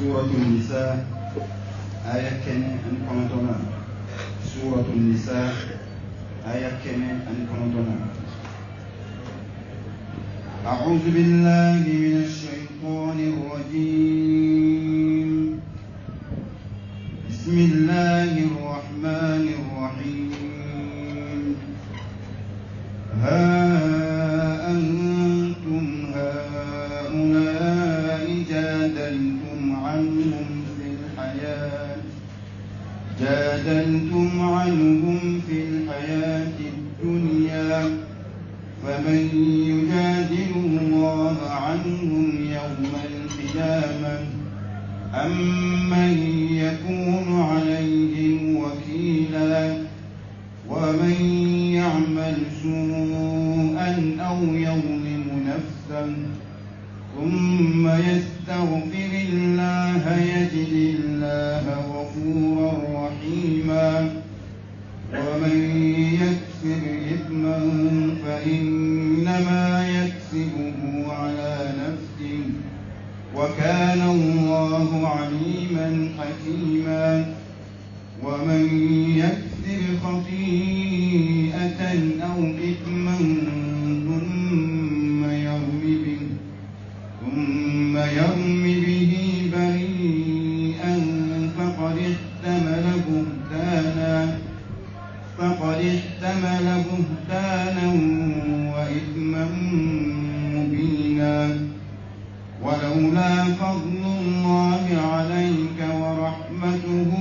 سورة النساء آية كن أن كنتنا سورة النساء آية كن أن كنتنا أعوذ بالله من الشيطان الرجيم بسم الله الرحمن الرحيم ها أنتم هؤلاء جادلتم عنهم في الحياة الدنيا فمن يجادل الله عنهم يوم القيامة أم من يكون عليهم وكيلا ومن يعمل سوءا أو يظلم نفسا ثم يستغفر الله يجد الله غفورا رحيما ومن يكسب إثما فإنما يكسبه على نفسه وكان الله عليما حكيما ومن يكسب خطيئة أو إثما ثم يرم به بريئا فقد احتمل بهتانا وإثما مبينا ولولا فضل الله عليك ورحمته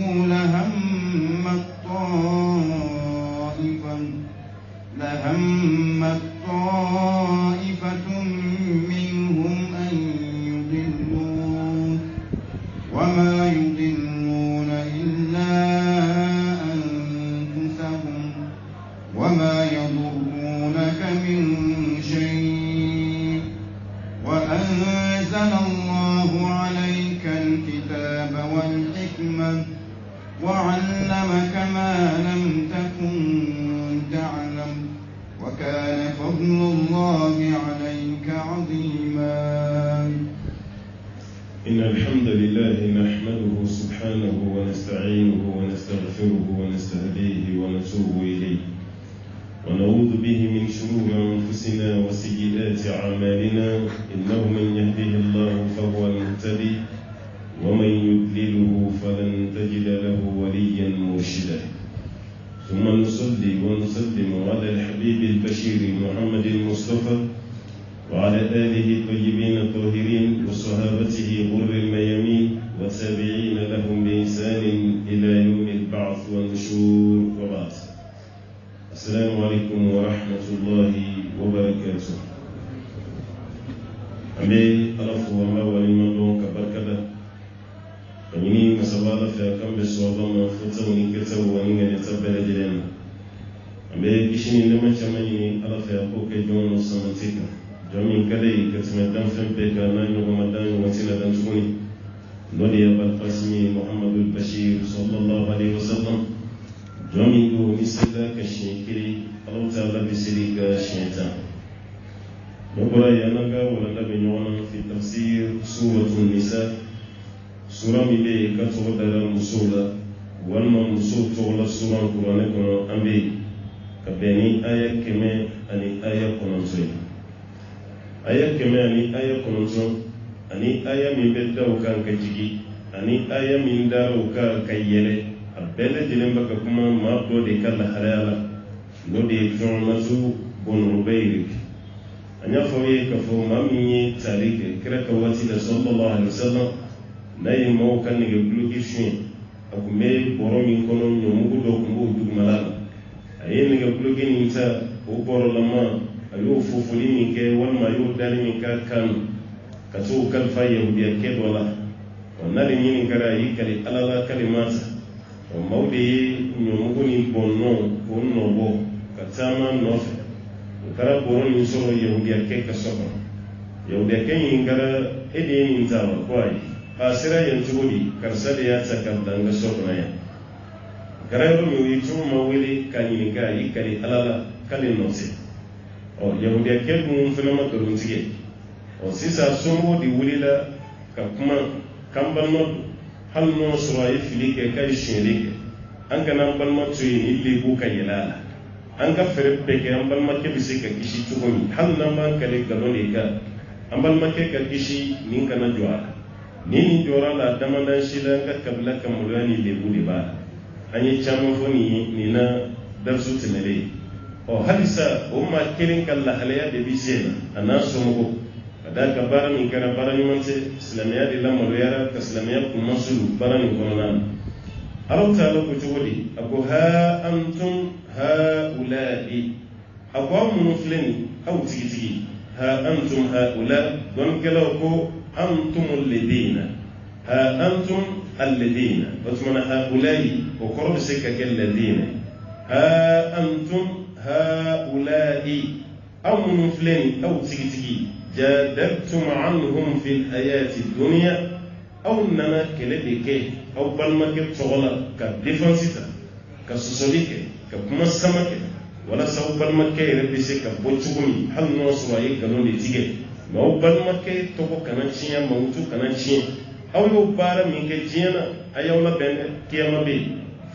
لهمت طائفة منهم أن يضلوك وما يضلون إلا أنفسهم وما يضرونك من شيء وأنزل الله عليك الكتاب والحكمة وعلمك ما لم تكن تعلم وكان فضل الله عليك عظيما. إن الحمد لله نحمده سبحانه ونستعينه ونستغفره ونستهديه ونتوب إليه ونعوذ به من شرور أنفسنا وسيئات أعمالنا إنه من يهده الله فهو المهتدي ومن يضلله فلن تجد له وليا مرشدا ثم نصلي ونسلم على الحبيب البشير محمد المصطفى وعلى آله الطيبين الطاهرين وصحابته غر الميامين والتابعين لهم بإحسان إلى يوم البعث والنشور وبعد. السلام عليكم ورحمة الله وبركاته. أمي ألف وما ولمن دون كبركة فنيني مسابقة في أكم بسوابا ما فتوني كتاب ونين يتبال جلنا أمي كشني لما شمني ألف أقوك جون وسمتيك جميع كذي كتمدان فنبك ناين ومدان وتنا دانتوني نودي أبا القاسم محمد البشير صلى الله عليه وسلم جميع مثل كشنكري الله تعالى بسريك شيطان نقول يا نجا ولا بنيوانا في تفسير سورة النساء سورة مبي كتب دار المسولة والما مسول تولى سورة القرآن كنا أمبي كبني آية كما أني آية كنزوي آية كما أني آية كنزوي أني آية من بدأ وكان كجيجي أني آية من دار وكان كييرة أبدا جلهم بكما ما بدو كلا حلالا نودي كرنزو بنربيرك أني فوي كفو ما مني تاريخ كرك واتي صلى الله عليه وسلم ناي مو كان يقولوا إيشين أكمل برومي كونو نمو دو كمبو دغمالان أيه يقولوا كنيتا وبرو لما أيو فوفلي منك والما يو دالي منك كان كتو كالفا يهودي كيد ولا ونالي مين كرا يكلي ألالا كلمات ومودي نمو ني بونو كونو بو كتاما نوف وكرا برومي سورو يهودي كيد كسوكا يهودي كين كرا إدي من تاوا كواي asira yantugudi karsade ya takandanga sokna ya garayro mi witu mawili kanini ga yikali alala kalin nose o yahudiya kebu fenama doruntige o sisa somo di wulila ka kuma kan balma hal no sura yi fili ke kai shiri ke an kana balma tuyi ni lebu ka yelala an ka fere be ke an balma ke bisi ka kishi tugumi hal nan ban kale galo ne ka an balma ke ka kishi nin kana jwa ni jora la damadan shi da ka kabla ka mulani lebu de ba an yi chamo foni ni na darsu tinare o hadisa o ma kirin kala halaya de bisena anaso mo da ka bara min kana bara ni manse islamiya de la maloyara ka islamiya kuma sulu bara ni konan Allah ta'ala ko jodi ako ha antum haula'i ako mun fulani aw tigi ha antum haula don kala ko antum alladina ha antum alladina batmana haula'i ko korbe se ka alladina ha antum haula'i aw mun fulani aw tigi جادلتم عنهم في الحياة الدنيا أو إنما كلبك أو بالمك تغلا كديفنسيتا كسوسوليك كمسكمك ولا سو بالمك يربيسك كبوتشومي هل نوصل أي كلون لتيجي ما هو بالمك تبو كناشيا موتو كناشيا أو يبارا منك جينا أيولا بين كيما بي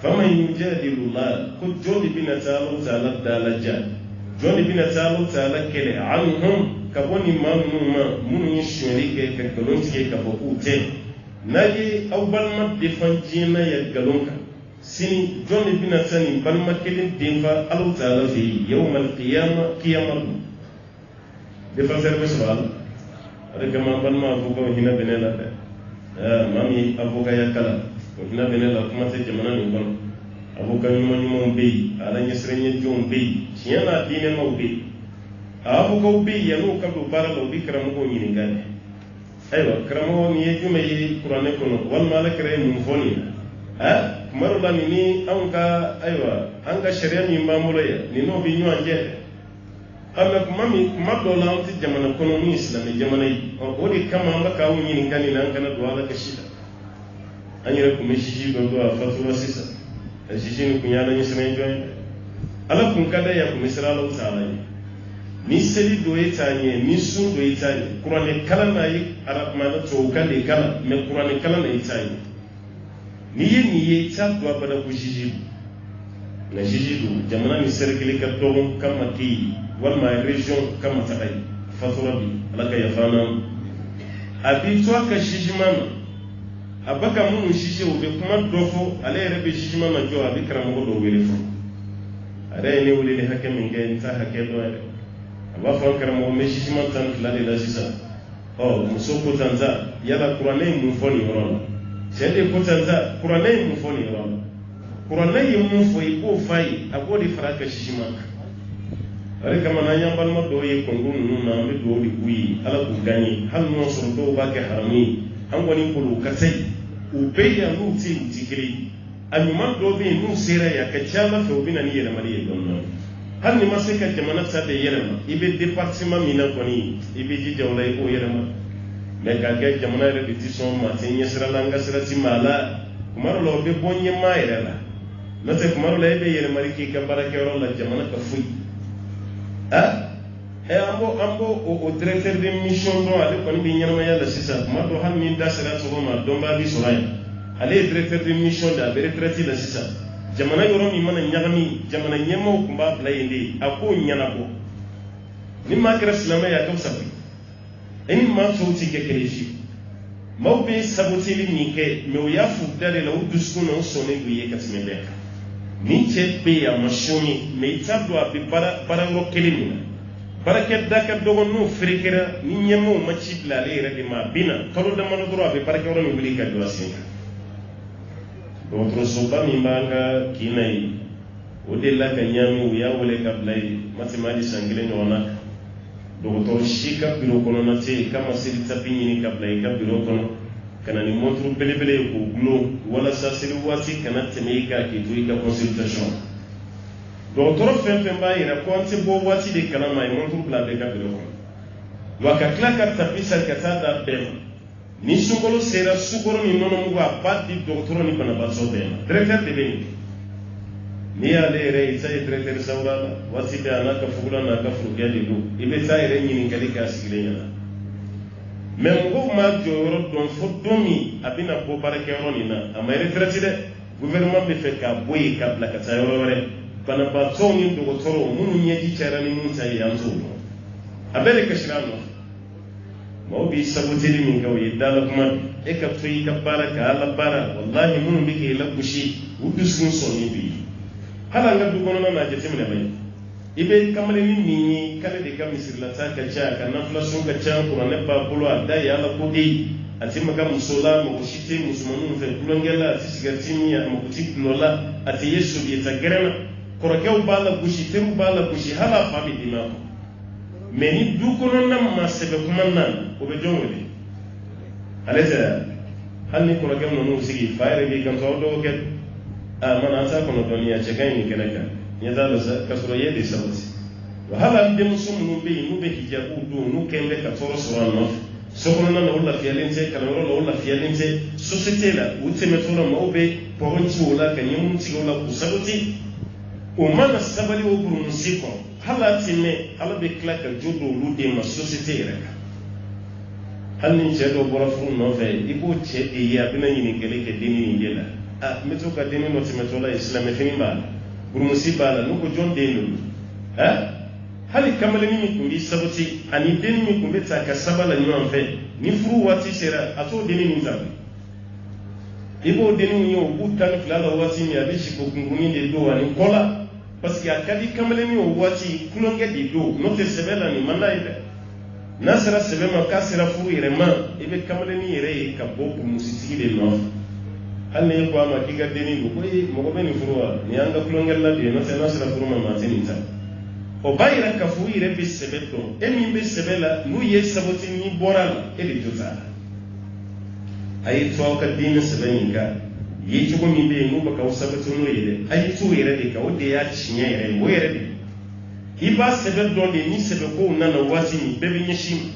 فمن يجادل الله كل جود بنا تعالى دالجا جود بنا تعالى كله عنهم kaboni mamuma munu shori ke ka galon ke ka bakute naji aw balma defanjina ya galonka sini joni bina sani balma kelin demfa Allah ta'ala fi yawm al-qiyamah qiyamah defanser be subal ada kama balma abuka hina benela mami abuka ya kala hina benela kuma te jamana ni bon abuka ni mo be ala nyesrenye jom be siana dine mo be abu ko bi yanu ka do bara lo bi karamo ni ngane aywa karamo ni jume yi qur'ane kono wal malakare mun foni kumaro la ni anka aywa anka sharia ni mamulo ya ni no bi nyu anje amma kumami kumado la anti jamana kono ni islam jamana yi o di kama amba ka wu ni ngani nan kana do ala kashida anyere kumishiji do do fatwa sisa ajiji ni kunyana ni sene joy ala kun kada ya kumisra lo ta'ala ni seli do etanye ni sun do etanye qur'ani kala na yi arab mana to kale kala me qur'ani kala na etanye ni ye ta do abada ko jiji na jiji do jamana ni serkili ka to kama ki wal ma region kama takai fatura bi alaka ya fana abi to ka jiji mama abaka mun jiji o be kuma dofo ale rebe jiji mama jo abi karamo do wele fo are ne wele ne hakemin ga ta hakedo aba fan karamo meshi man tan flale la sisa musoko tanza yala qur'ane mun foni wala sende ko tanza qur'ane mun foni wala qur'ane mun foi ko fai agodi faraka shishima are kama na nyambal ma do ye kongun nu na mi do di kuyi ala ku gani hal no so do ba ke harami an woni ko lu katai u beya nu ti tikiri anyuma do be nu sera ya ka chala fe obina ni yele mari don no hal ni masika jamana sa de yerema ibe département mina koni ibe ji jawlay ko yerema me ka ke jamana repetition ma tin yesra langa sra ti mala kumaro lo be bonye mayre la note kumaro la ibe yerema ki ka barake ro la jamana ka fuy ambo o directeur de mission do ale koni bi nyama yalla sisa ma do hal ni dasra so ma do ba bi so ray ale directeur de mission da be retraité la sisa jamana yoro mi mana nyagami jamana nyemo kumba blayende ako nyana ko ni makra islama ya kam sabi eni ma sauti ke keleji mawbe saboti ni ke me ya fu dare la udusku no sone guye katime be ni che be ya mashoni me tabdo abi para ro kelini barake daka dogo no frikera ni nyemo ma chibla le re ma bina tolo da mano dro abi barake ro mi wuli ka do asinga d'autres soba mimbanga kinai odela kanyami uya wole kablai matemati sangile nyona docteur shika biro kono na te kama siri tapini ni kablai ka biro kono kana ni montru belebele ko glo wala sa siri wati kana temeka ki tuika consultation docteur fempe mbaira konti bo wati de kana mai montru bla de ka biro kono wakakla ka tapisa katada bema ni sungolo sera sugoro ni nono mugo abadi docteur ni bana baso bema directeur de beni ni ale re isa directeur sawra wati be anaka fugula na ka furugia de do ibe sa ire ni ngali ka sigile nyana mais mɔgɔw ma jɔyɔrɔ dɔn fo don min a bɛna bɔ baarakɛyɔrɔ nin na a ma retraite dɛ gouvernement bɛ fɛ k'a bɔ yen ka bila ka taa yɔrɔ wɛrɛ banabaatɔw ni dɔgɔtɔrɔw minnu ɲɛji cayara ni minnu ta ye an t'o dɔn a bɛɛ de kasira a nɔfɛ maaw b'i saboteli min kɛ o ye dala kuma e ka to i ka baara ka ala baara wallahi minnu bɛ k'e lagosi u dusukun sɔnni b'i ye hali an ka du kɔnɔna na a jateminɛ man ɲi i bɛ kamalenni min ye k'ale de ka misirilata ka ca ka nafilation ka ca kuranɛ b'a bolo a da ye ala ko de ye a tɛ maga muso la mɔgɔ si tɛ musomaninw fɛ tulonkɛ la a tɛ sigariti min a mako tɛ gulɔ la a tɛ ye sobiyeta gɛrɛ na kɔrɔkɛw b'a la gosi teriw b'a la gosi hali a fa bɛ dimi a kɔ mais ni du kɔnɔna ma sɛbɛ kuma na o bɛ jɔn wele ale tɛ hali ni kɔrɔkɛ ninnu sigi fa yɛrɛ b'i kan to aw dɔgɔkɛ mana an t'a kɔnɔ dɔɔni a cɛ ka ɲi nin kɛnɛ kan ɲɛ t'a la sa ka sɔrɔ ye de sabati wa hali an denmuso minnu bɛ yen n'u bɛ hijabu don n'u kɛn bɛ ka tɔɔrɔ sɔrɔ a nɔfɛ so kɔnɔna na o lafiyalen tɛ kalanyɔrɔ la o lafiyalen tɛ société la u tɛmɛtɔ la maaw bɛ pɔrɔn ci o la ka ɲɛmuru tigɛ o la k'u sabati o mana sabali o burumusi kɔnɔ hali a tɛ mɛn ala bɛ tila ka jo don olu den ma société yɛrɛ kan hali ni cɛ dɔ bɔra furu nɔfɛ i b'o cɛ de ye a bɛna ɲininkali kɛ denni nin de la n bɛ to ka denni dɔ tɛmɛtɔ la silamɛfini b'a la burumusi b'a la n'u ko jɔn den don hali kamalenni min tun b'i sabati ani denni min tun bɛ ta ka saba la ɲɔgɔn fɛ ni furu waati sera a t'o denni nin ta i b'o denni ye o b'u tan ni fila la waati min a bɛ si ko kunkunin de don ani kɔ la parce que a ka di kamalenni o waati kulonkɛ de don n'o tɛ sɛbɛ la nin man d'a ye dɛ n'a sera sɛbɛ ma k'a sera furu yɛrɛ ma i bɛ kamalenni yɛrɛ ye ka bɔ burumusitigi de nɔfɛ hali ni e ko a ma k'i ka denni don ko mɔgɔ bɛ nin furu wa nin y'an ka kulonkɛ la de ye n'o tɛ n'a sera furu ma maa tɛ nin ta o b'a yira k'a fɔ u yɛrɛ bɛ sɛbɛ dɔn e min bɛ sɛbɛ la n'u ye sabati n'i bɔra la e de jo t'a la a ye to aw ka diinɛ sɛbɛ in kan ye cogo min bɛ yen n'u bɛ k'aw sabati n'o ye dɛ a ye to yɛrɛ de kan o de y'a tiɲɛ yɛrɛ ye o yɛrɛ de i b'a sɛbɛ dɔn de ni sɛbɛkow nana waati min bɛɛ bɛ ɲɛsin ma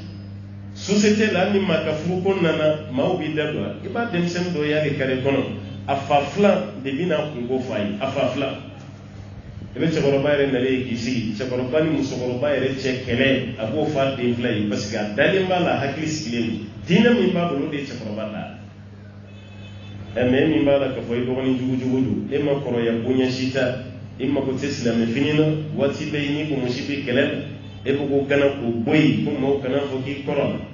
société la hali ni maa ka furuko nana maaw b'i da don a i b'a denmisɛnnin dɔ y'a de kare kɔnɔ a fa filan de bɛ n'a kungo fɔ a ye a fa filan i bɛ cɛkɔrɔba yɛrɛ nalen k'i sigi cɛkɔrɔba ni musokɔrɔba yɛrɛ cɛ kɛlɛ a b'o fɔ a den fila ye parce que a dalen b'a la hakili sigilen don diinɛ min b'a bolo o de ye cɛkɔrɔba ta mais min b'a la k'a fɔ i dɔgɔnin jugujugu don e ma kɔrɔya bonya si ta i mako tɛ silamɛfini na waati bɛɛ i ni bonmosi bɛ kɛlɛ la e bɛ k'o gana k'o bɔ yen ko maaw kana fɔ k'i kɔrɔ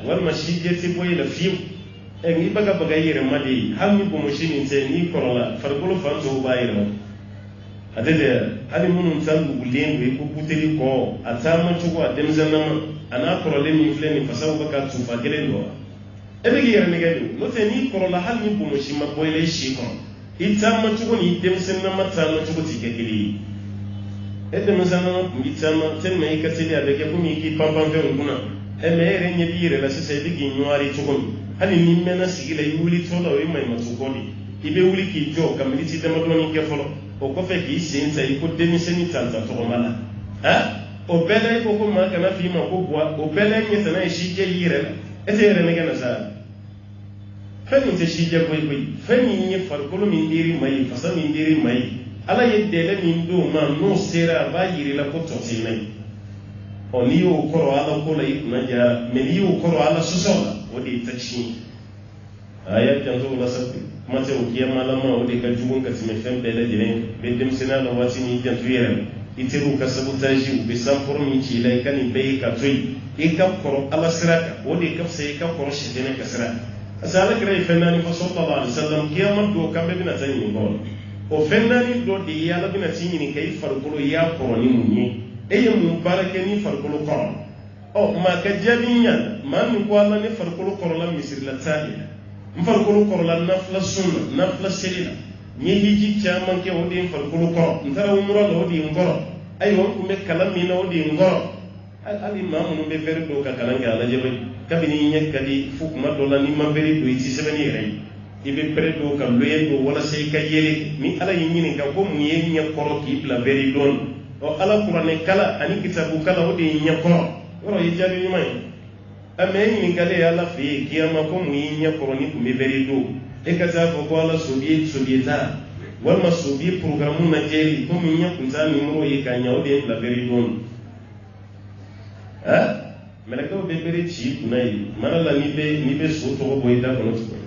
walima si jɛ tɛ bɔ i la fiyewu i bagabaga i yɛrɛ ma de ye hali ni bonmosi min tɛ n'i kɔrɔla farikolo fan tɔw b'a yɛrɛ ma a tɛ dɛ hali minnu ta lugulen don i ko buteli kɔ a taama cogo a denmisɛnnama a n'a kɔrɔlen min filɛ nin fasaw bɛ ka tufa kelen dɔ e bɛ k'i yɛrɛ nɛgɛ don n'o tɛ n'i kɔrɔla hali ni bonmosi ma bɔ i la i si kɔnɔ i taama cogo ni denmisɛnnama taama cogo tɛ kɛ kelen ye e denmisɛnnama tun bɛ taama tellement i ka teli a bɛ kɛ komi i k'i panpan fɛnw kunna mais e yɛrɛ ɲɛ b'i yɛrɛ la sisan i bɛ k'i ɲɔwari cogo min hali ni mɛnna sigi la i wulitɔ la o ye maɲumatɔ kɔ de i bɛ wuli k'i jɔ ka miniti damadɔni kɛ fɔlɔ o kɔfɛ k'i sen ta i ko denmisɛnnin tanta tɔgɔma la o bɛɛ la i ko ko maa kana f'i ma ko buwa o bɛɛ la i ɲɛtana ye sijɛ y'i yɛrɛ la e tɛ yɛrɛ nɛgɛ na sa fɛn min tɛ sijɛ koyi koyi fɛn min ye farikolo min diri ma ye fasa min diri ma ye ala ye dɛlɛ min d'o ma n'o sera a b'a yir'i la ko tɔ t'i la ye n'i y'o kɔrɔ ala ko la i kunna jara mais n'i y'o kɔrɔ ala sɔsɔ la o de ye ta tiɲɛ a y'a janto o la sa kuma tɛ o kiyamalama o de ka jugu ka tɛmɛ fɛn bɛɛ lajɛlen bɛ denmisɛnniya la waati n'i janto i yɛrɛ la i teriw ka sabotage u bɛ sanfɔrɔ min ci i la i ka nin bɛɛ ye ka to yen i ka kɔrɔ ala sira kan o de ka fisa i ka kɔrɔ sitɛnɛ ka sira parce que ala kɛra ye fɛn naani fɔ sallallahu alaihi wasallam kiyama don k'an bɛɛ bɛna taa ɲininka o la o fɛn naani dɔ de ye ala bɛna t'i ɲininka i farikolo i y'a kɔrɔ ni mun ye e ye mun baara kɛ ni farikolo kɔrɔ maa ka jaabi ɲana maa min ko ala ne farikolo kɔrɔla misirila taa de la n farikolo kɔrɔla nafila sun na nafila seli la n ye hiji caman kɛ o de ye n farikolo kɔrɔ n taara umura la o de ye n kɔrɔ ayiwa n tun bɛ kalan min na o de ye n kɔrɔ hali maa minnu bɛ vɛri dɔw ka kalan kɛ a lajɛ bɛ kabini i ɲɛ ka di fo kuma dɔ la n'i ma vɛri don i tɛ sɛbɛnni yɛrɛ ye i bɛ pɛrɛ don ka loyer don walasa i ka yɛlɛ ni ala y'i ɲininka ko mun ye ɲɛ kɔrɔ k'i bila vɛri dɔɔni ala kuranɛ kala ani kitabu kala o de ye ɲɛ kɔrɔ yɔrɔ ye jaabi ɲuman ye mais e ɲininkali ye ala fɛ yen kiyama ko mun y'i ɲɛ kɔrɔ ni tun bɛ vɛri don e ka taa fɔ ko ala sobiye t'a walima sobiye programme lajɛli ko min ɲɛ kun t'a numéro ye ka ɲɛ o de ye bila vɛri dɔɔni melakaw bɛ bere ci kunna ye mana la n'i bɛ so tɔgɔ bɔ i da kɔnɔ tugun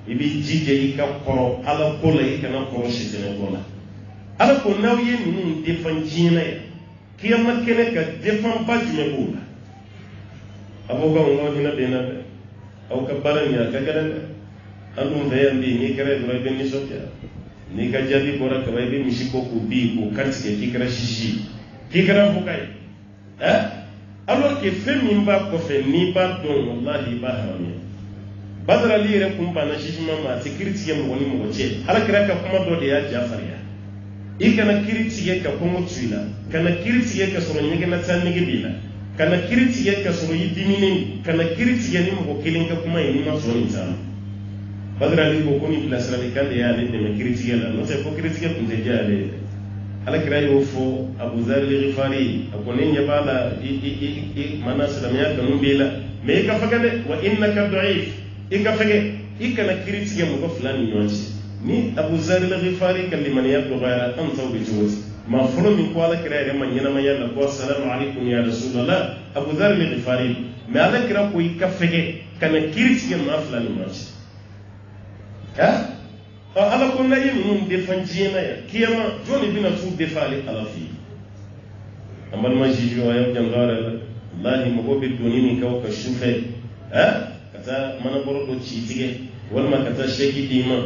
i b'i jija i ka kɔrɔ ala ko la i kana kɔrɔ sitanɛ ko la ala ko n'aw ye ninnu defan diɲɛ na yan kiyama kɛnɛ ka defan ba jumɛn b'o la a b'aw ka ŋɔŋɔ hinɛ bɛ na dɛ aw ka baara nin a ka gɛlɛn dɛ an dun fɛ yan bi n'i kɛra dɔrɔn i bɛ nisɔndiya n'i ka jaabi bɔra kaba i bɛ misi bɔ k'o bin k'o kantigɛ k'i kɛra sisi k'i kɛra fuga ye alors que fɛn min b'a kɔfɛ n'i b'a dɔn wallahi i b'a haramuya badarali yɛrɛ kun banna sisima ma a tɛ kiri tigɛ mɔgɔ ni mɔgɔ cɛ alakira ka kuma dɔ de y'a jafariya i kana kiri tigɛ ka kɔngɔ tu i la kana kiri tigɛ ka sɔrɔ ɲɛgɛnna taa nege b'i la kana kiri tigɛ ka sɔrɔ i diminen kana kiri tigɛ ni mɔgɔ kelen ka kuma ye n'i ma sɔrɔ nin t'a la badarali ko nin bilasiralikan de y'ale dɛmɛ kiri tigɛ la n'o tɛ ko kiri tigɛ tun tɛ diya ale ye alakira y'o fɔ Abu Dharr al-Ghifari a ko ne ɲɛ b'a la i mana silamɛya kanu b'i la mais i ka fɛgɛ dɛ wa innaka da'if i ka fɛgɛ i kana kiri tigɛ mɔgɔ fila ni ɲɔgɔn cɛ ni Abu Dharr al-Ghifari ka limaniya dɔgɔyara an taw bɛ cogo di maa fɔlɔ min ko alakira yɛrɛ ma ɲɛnamaya la ko assalamu alaikum ya rasulallah Abu Dharr al-Ghifari mais alakira ko i ka fɛgɛ kana kiri tigɛ maa fila ni ɲɔgɔn cɛ ala ko na ye ninnu defan diɲɛ na yan kiyama jɔnni bɛna t'u defa ale ala fɛ yen an balima juge a y'aw janto a yɛrɛ la wallahi mɔgɔw bɛ doni min kɛ aw ka su fɛ ka taa manabɔrɔ dɔ ci tigɛ walima ka taa sɛki d'i ma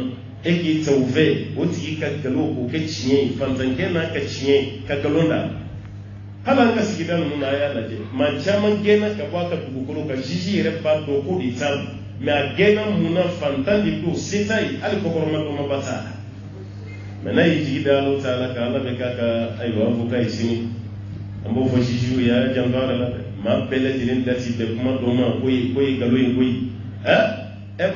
e k'i ta o fɛ o tigi ka nkalon k'o kɛ tiɲɛ ye fantankɛ n'a ka tiɲɛ ye ka nkalon da hali an ka sigida ninnu na a y'a lajɛ maa caman gɛnna ka bɔ a ka dugukolo kan juge yɛrɛ b'a dɔn ko de t'a la mais a gɛnna mun na fantan de don se t'a ye hali kɔkɔrɔma dɔma ba t'a la mais n'a y'i jigi da ala t'a la ka ala bɛ k'a ka ayiwa avocat ye sini an b'o fɔ juge ye a y'a janto a yɛrɛ la dɛ maa bɛɛ lajɛlen dati bɛn kuma dɔ ma ko ye nkalon ye koyi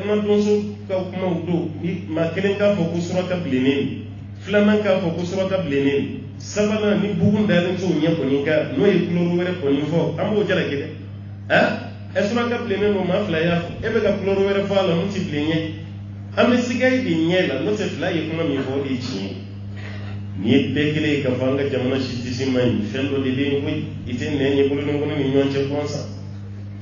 kuma donso ka kumaw don maa kelen k'a fɔ ko suraka bilennen filanan k'a fɔ ko suraka bilennen sabanan ni bugun dalen t'o ɲɛ kɔni kan n'o ye couleur wɛrɛ kɔni fɔ an b'o jalaki dɛ suraka bilennen don maa fila y'a fɔ e bɛ ka couleur wɛrɛ fɔ a la mun ti bilen ɲɛ an bɛ siga de ɲɛ la n'o tɛ fila ye kuma min fɔ o de ye tiɲɛ ni ye bɛɛ kelen ye k'a fɔ an ka jamana sitisi ma ɲi fɛn dɔ de bɛ yen koyi i tɛ nɛn ɲɛ bolonin kɔnɔ ni ɲɔgɔn cɛ gansan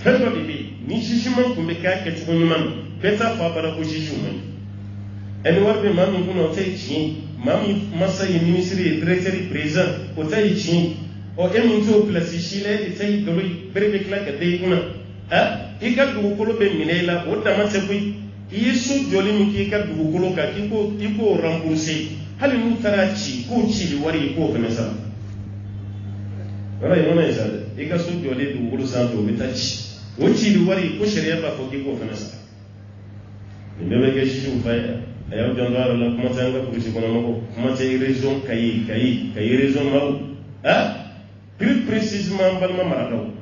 fɛn dɔ de bɛ yen ni sisiman tun bɛ k'a kɛcogo ɲuman na bɛɛ t'a fɔ a bara ko sisiw man ɲi ɛni wari bɛ maa min kunna o tɛ ye tiɲɛ maa min masa ye minisiri ye directeur ye président o tɛ ye tiɲɛ ɔ e min t'o pilasi si la e de tɛ ye nkalon ye bere bɛ tila ka da i kunna i ka dugukolo bɛ minɛ i la o dama tɛ koyi i ye so jɔli min k'i ka dugukolo kan i k'o rembourser hali n'u taara ci k'o cili wari ye k'o fana sara yɔrɔ ye nɔnɔ ye sa dɛ i ka so jɔlen dugukolo sanfɛ o bɛ taa ci o cili wari ko sariya b'a fɔ k'i k'o fana sara nin bɛɛ bɛ kɛ jugew fa ye a y'aw janto a yɛrɛ la kuma tɛ an ka polisi kɔnɔmɔgɔw kuma tɛ région Kayi région Maw plus précisément an balima marakaw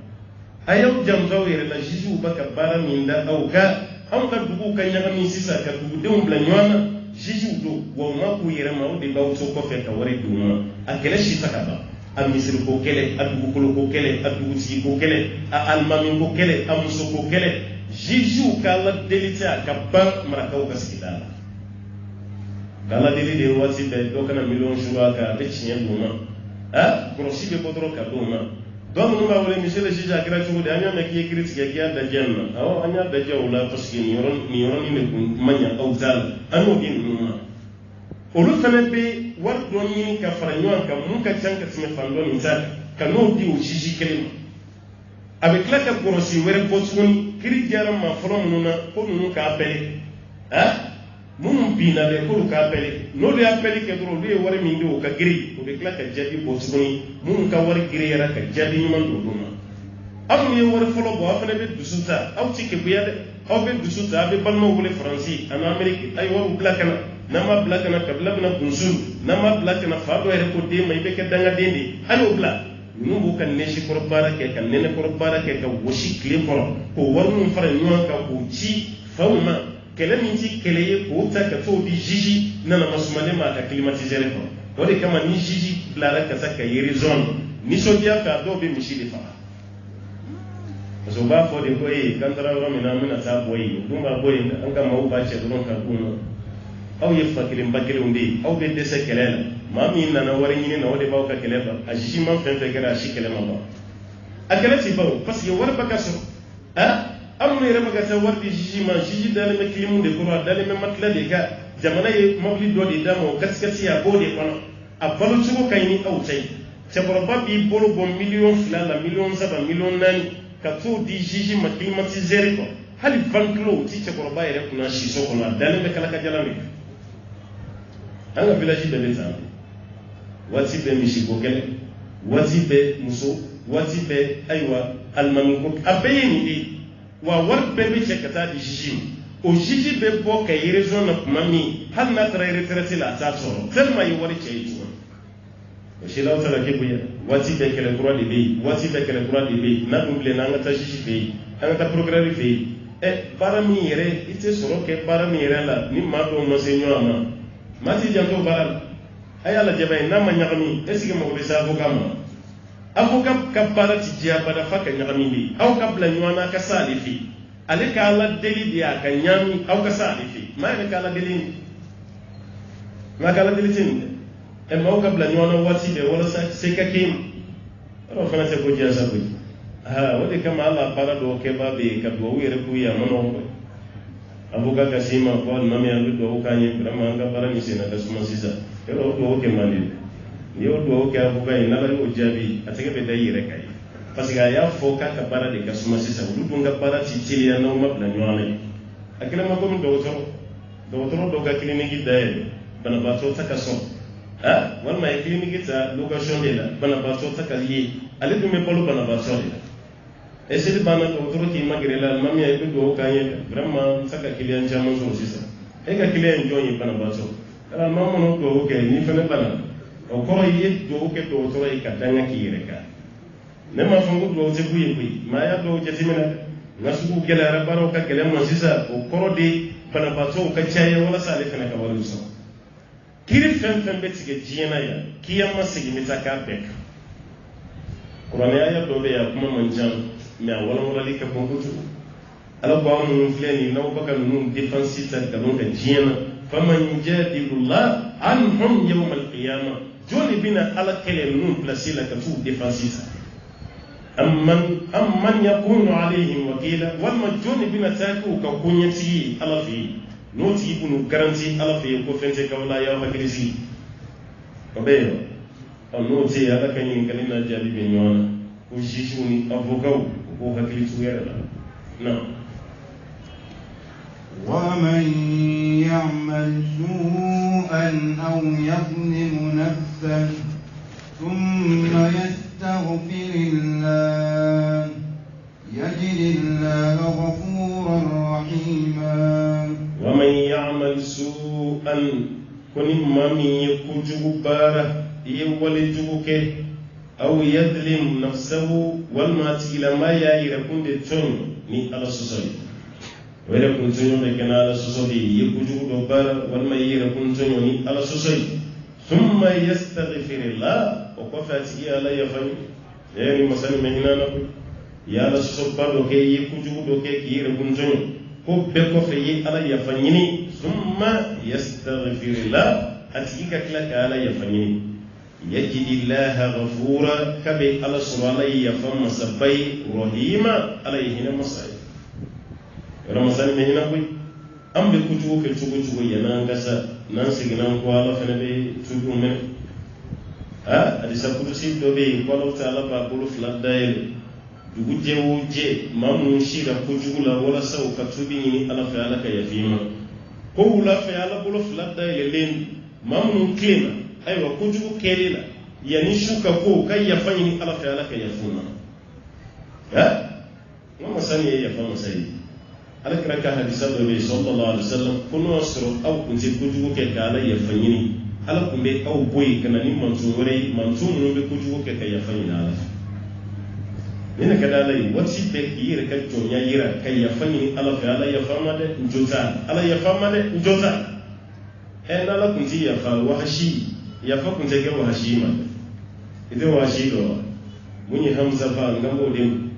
a y'aw janto aw yɛrɛ la jugew bɛ ka baara min da aw ka anw ka duguw ka ɲagami sisan ka dugudenw bila ɲɔgɔn na jugew don wa u ma k'u yɛrɛ ma o de b'aw to kɔfɛ ka wari d'u ma a kɛlɛ si ta ka ban a misiriko kɛlɛ a dugukoloko kɛlɛ a dugutigiko kɛlɛ a alimamiko kɛlɛ a musoko kɛlɛ jugew ka ala deli tɛ a ka ban marakaw ka sigida la k'ala deli de ye waati bɛɛ dɔ kana miliyɔn suru a kan a bɛ tiɲɛ d'u ma kɔlɔsi bɛ bɔ dɔrɔn ka d'u ma dɔ minnu b'a wele monsieur le juge a kɛra cogo di an y'a mɛn k'i ye kiiri tigɛ k'i y'a dajɛ nin na awɔ an y'a dajɛ o la parce que nin yɔrɔnin de kun ma ɲa aw t'a la an y'o di ninnu ma olu fana bɛ wari dɔ ɲini ka fara ɲɔgɔn kan mun ka ca ka tɛmɛ fan dɔ nin ta ka n'o di o juge kelen ma a bɛ tila ka kɔlɔsi wɛrɛ bɔ tuguni kiiri diyara maa fɔlɔ minnu na ko ninnu k'a bɛɛ minnu binna dɛ k'olu k'a bɛɛ n'olu y'a bɛɛ kɛ dɔrɔn olu ye wari min di o ka giri o bɛ tila ka jaabi bɔ tuguni minnu ka wari giriyara ka jaabi ɲuman don olu ma aw minnu ye wari fɔlɔ bɔ aw fana bɛ dusu ta aw ti keguya dɛ aw bɛ dusu ta aw bɛ balimaw wele faransi ani ameriki a ye wariw bila ka na n'an m'a bila ka na kabila bɛna kunsuru n'an m'a bila ka na fa dɔ yɛrɛ ko den ma i bɛ kɛ dangaden de ye a y'o bila ninnu b'u ka nɛsikɔrɔ baara kɛ ka nɛnɛkɔrɔ baara kɛ ka wɔsi tile kɔrɔ k'o wari minnu fara ɲɔgɔn kan k'o ci faw ma kɛlɛ min ti kɛlɛ ye k'o ta ka t'o di juge nana masumalen ma a ka climatiseur kɔnɔ o de kama ni juge bilara ka taa ka yeri zone nisɔndiya fɛ a dɔw bɛ misi de faga parce que u b'a fɔ de ko k'an taara yɔrɔ min na an bɛna taa bɔ yen o dun b'a bɔ yen an ka maaw b'a cɛ dɔrɔn ka d'u ma aw ye fa kelen ba kelenw de ye aw bɛ dɛsɛ kɛlɛ la maa min nana wari ɲini na o de b'aw ka kɛlɛ ban a juge man fɛn fɛn kɛra a si kɛlɛ ma ban akala ci bawo parce que war baka so am ne rama ga war di jiji ma jiji dale me klimu de ko dale me matla de ga jamana ye mawli do di damo gaskati ya bode kono a balu sugo kayni awtay ce boroba bi bolo bon million flala million saba million nani ka to di jiji ma climatiseur ko hali banklo ti ce boroba yere kuna shi so kono dale me kala ka jalami anga village de l'État wati be misi ko kele wati be muso wati be aywa almami ko abeyeni di wa war be be kata di jiji o jiji be bo ka raison na mami hal na tra retraité la ta soro tellement yi wari ke yi o shi la tara ke buya wati be kele droit de be wati be kele droit de be na double na ngata jiji be anga ta programme be barami yere ite soro ke barami yere la ni ma do no senyo ama mati janto baral ayala jabay nama nyagami esige mo be sa avocat ka barati dia bada faka nyagami bi aw ka bla nywana ka salifi ale ka la deli dia ka nyami aw ka salifi ma ka la deli ma ka la deli tin e ma ka bla nywana wati de wala sa se ka kim ro fana se ko dia sa ko wadi kama Allah bara do ke babe ka do were ku ya mono avocat ka sima ko na me andu do ka nyi vraiment nga bara ni sina ka suma sisa ero do ke mandi yo do ke avocat ina la o jabi atake be dai re kai parce que ya fo ka bara de ka suma sisa du nga bara ti tilia na ma bla nywane akila ma ko mi do ka clinique dai bana ba to ta ka so wal ma clinique ta location de la bana ba to ta ka yi ale du me polo bana ba so de ese bana do ki magre la mami ay do ka yi vraiment saka client jamo so sisa e ka client joni bana ba so ala mamu no do ke ni fene bana o ko yi do ke do to yi ka danga ki reka ne ma fangu do te kuyi ma ya do je timina ngasuku gela ra baro ka gele mo sisa o ko de bana ba so ka chaye wala sale fene ka walu so kiri fen be tige jiena ya kiyama sigi mita ka bek qur'an ya do be ya kuma manjan me wala li ka bonkutu ala ko am fleni no baka no defensive ta ka ka jiena faman jadilullah anhum yawm alqiyamah joni bina ala kele nun placila ka fu defensive amman yakunu alayhim wakila wal majuni bina taku ka kunyati ala fi noti ibnu garanti ala fi ko fente ka wala ya hakirisi obeyo noti ala kanyin kalina jabi be nyona ko jishuni avocat ko hakirisi yara na ومن يعمل سوءا أو يظلم نفسه ثم يستغفر الله يجد الله غفورا رحيما ومن يعمل سوءا كن مامي يكوجو بارا يولجوك أو يظلم نفسه والماتي لما يكون دتون ni ala sosoli wala kun tonyo de kana ala sosoli yekuju do bar wal mayira kun tonyo ni ala sosoli thumma yastaghfirullah wa qafati ala yafani yani masani mehinana ko ya ala sosol bado ke yekuju do ke kire kun tonyo ko be ko fe yi ala yafani thumma yastaghfirullah atika kala ala yafani yajidillaha ghafura kabe ala suralai yafam masabai rahima alayhi na masai ramazan me hina koy am be kutugo ke tugo yana ngasa nan siginan ko ala fene be tugo men adisa kutusi do be ko Allah taala ba bulu fladdael dugu jewo je mamun shira kutugo la wala saw ka tubi ni ala fa ala ka yafima ko wula fa ala bulu fladdael len mamun klima aywa kujugu kelela yani shuka ko kai yafanya ni ala fa ala ka yafuna mama sani ya fama sai alakra ka hadisa do be sallallahu alaihi wasallam kuno asro aw kunti kujugu ke kala yafanya ni ala kumbe aw boy kana ni mantu no be kujugu ke kai yafanya ala nina kada lai wati be yira ka tonya yira kai yafanya ni ala fa ala yafama de njota ala yafama de njota ala kunti ya fa wahashi ya fa kunti ke wahashi ma ide wahashi do muni hamza fa ngambo dim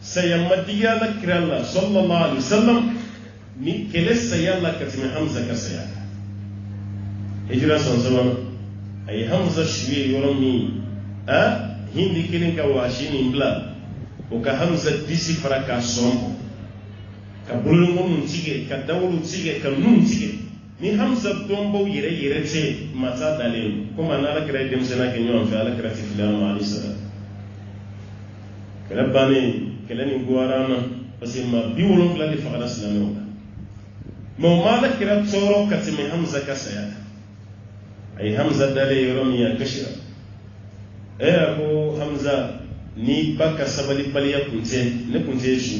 sayamadiya lakralla sallallahu alaihi wasallam ni kele sayalla katimi hamza ka saya hijra sallallahu ay hamza shwi yoromi hindi kelen ka washini bla o ka hamza disi fara ka som ka bulungo mun tige ka dawulu tige ka nun tige ni hamza dombo yere te mata dalil kuma na la kira dem sena ke nyon fa la kira ti filan ali sala kala bani kala ni guarana parce ma bi wolon la li fa ala salamo mo ma la kira tsoro ka ti hamza ka saya ay hamza dalil yorom ya kashira ko hamza ni baka sabali baliya kunte ne kunte shu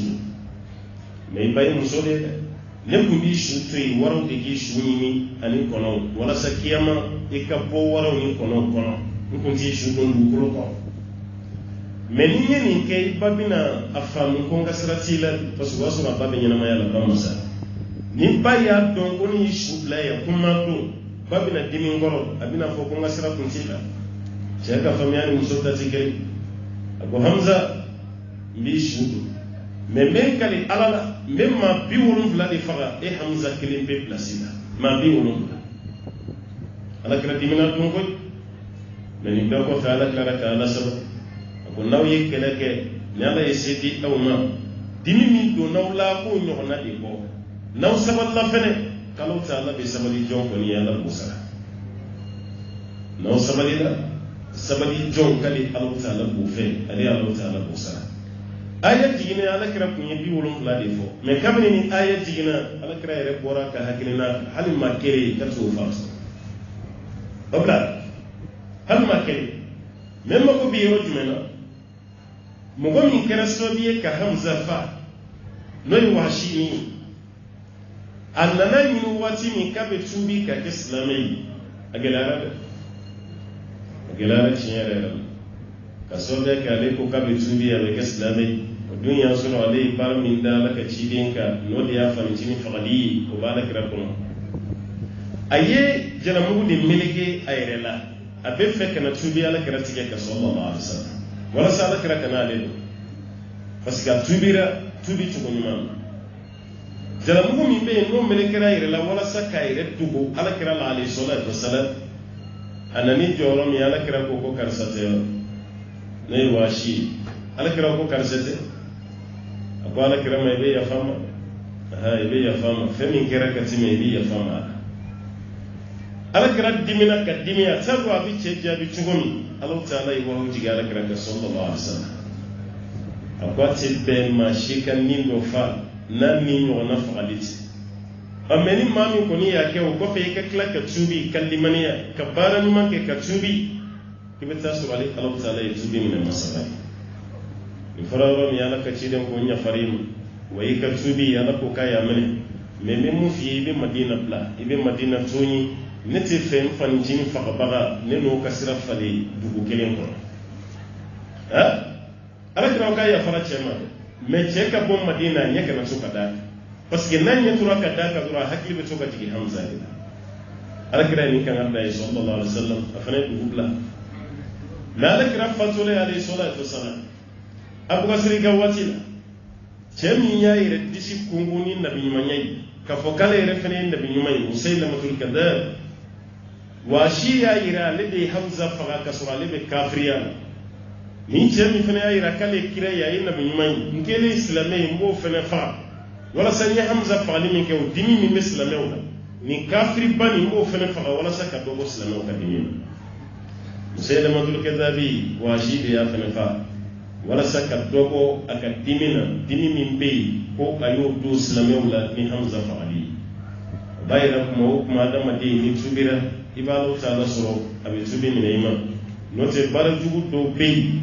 me bay musole ne kundi shu toy waro de gi shu ni ani kono wala sakiyama e ka bo waro ni kono kunte shu don du ko ko me ni ni ke babina afamu ko ngasrati la pasu wasu na babe nyana maya la bamusa ni baya don ko ni shu la ya kuma do babina dimi ngoro abina fo ko ngasra kunte la shaka famiani musota tikeri ako hamza mbi shudu men kali alala memma bi wolum di faga e hamza kelim be placida ma bi wolum ala kala dimina dum koy men ni ko fa ala kala ka ala sab ako naw ye keleke ni ala yesidi aw ma dimi min do naw la ko nyona de ko naw saballa fene kalau taala be sabali jonko ni ala musara naw sabali la sabali jon kali Allah Ta'ala bufe ali Allah Ta'ala busara ayat jigina ala kira kunye bi wolum la defo me kamni ni ayat jigina ala kira yere bora ka hakilina hal makere ka to fas obla hal makere memma ko bi rojumena mo go min kera so bi ka hamza fa noy washini annana min wati min ka be tubi ka islamai agala gelara chinyere ka sobe ka le ko kabe tubi avec islamai dunya sunu alai bar min da laka cidinka no da ya fahimci ni faqadi ko ba da kira kuma aye jana mugu de meleke ayrela abe fe kana tubi ala kira tike ka sallallahu alaihi wasallam wala sala kira kana le parce que tubi tugo nyuma jana mugu mi be no meleke ayrela wala saka ayre tugo ala kira la alaihi salatu wasallam anani jorom ya ala kira ko karsate ne washi ala kira ko karsate ako ala kira mai be ya fama be ya fama femi kira ka ti mai be ya fama ala kira dimina ka dimiya tabu abi cheja bi chugumi Allah Ta'ala yi wahu jiga ala kira ka sallallahu alaihi wasallam ako ti be ma shikan nindo fa na mi no na fa'aliti ameni mami ko ni yake o ko fe ka kla ka tubi kallimaniya ka bara ni man ke ka tubi kibeta su ali Allah Ta'ala ya tubi min masala ni fararo mi ala ka ciden ko nya farim wayi ka tubi ala ko kaya mene me mu fi be madina bla ibe madina toni nete fe fan jini fa baga ne no ka sira fale dugu kelen ko ala kira kaya fara chema me cheka bom madina nyaka na suka da parce que nan ya tura ka da ka tura hakli be toka jigi hamza ila ala kira ni kan Allah sallallahu alaihi wasallam afane dubla la ala kira fatule alayhi salatu wasallam abu kasri gawatila chemi ya ire disi kunguni nabi manyai ka fokale ire fene nabi nyumai usailamatul kadhab wa shi ya ira lebe hamza faga kasura lebe kafriya ni chemi fene ya ira kale kira ya nabi nyumai ngele islamai mbo fene fa wala sanya hamza fali min ke dimi min islamewla ni kafri bani mo fene fa wala saka do islamew ka dimi musailamatul kadhabi wa shidi ya fene fa wala saka do aka dimina dimi min be ko ayo do islamewla ni hamza fali bayra ko ma da madi ni tubira ibalo Ta'ala soro abi tubi min iman note bara jugu do be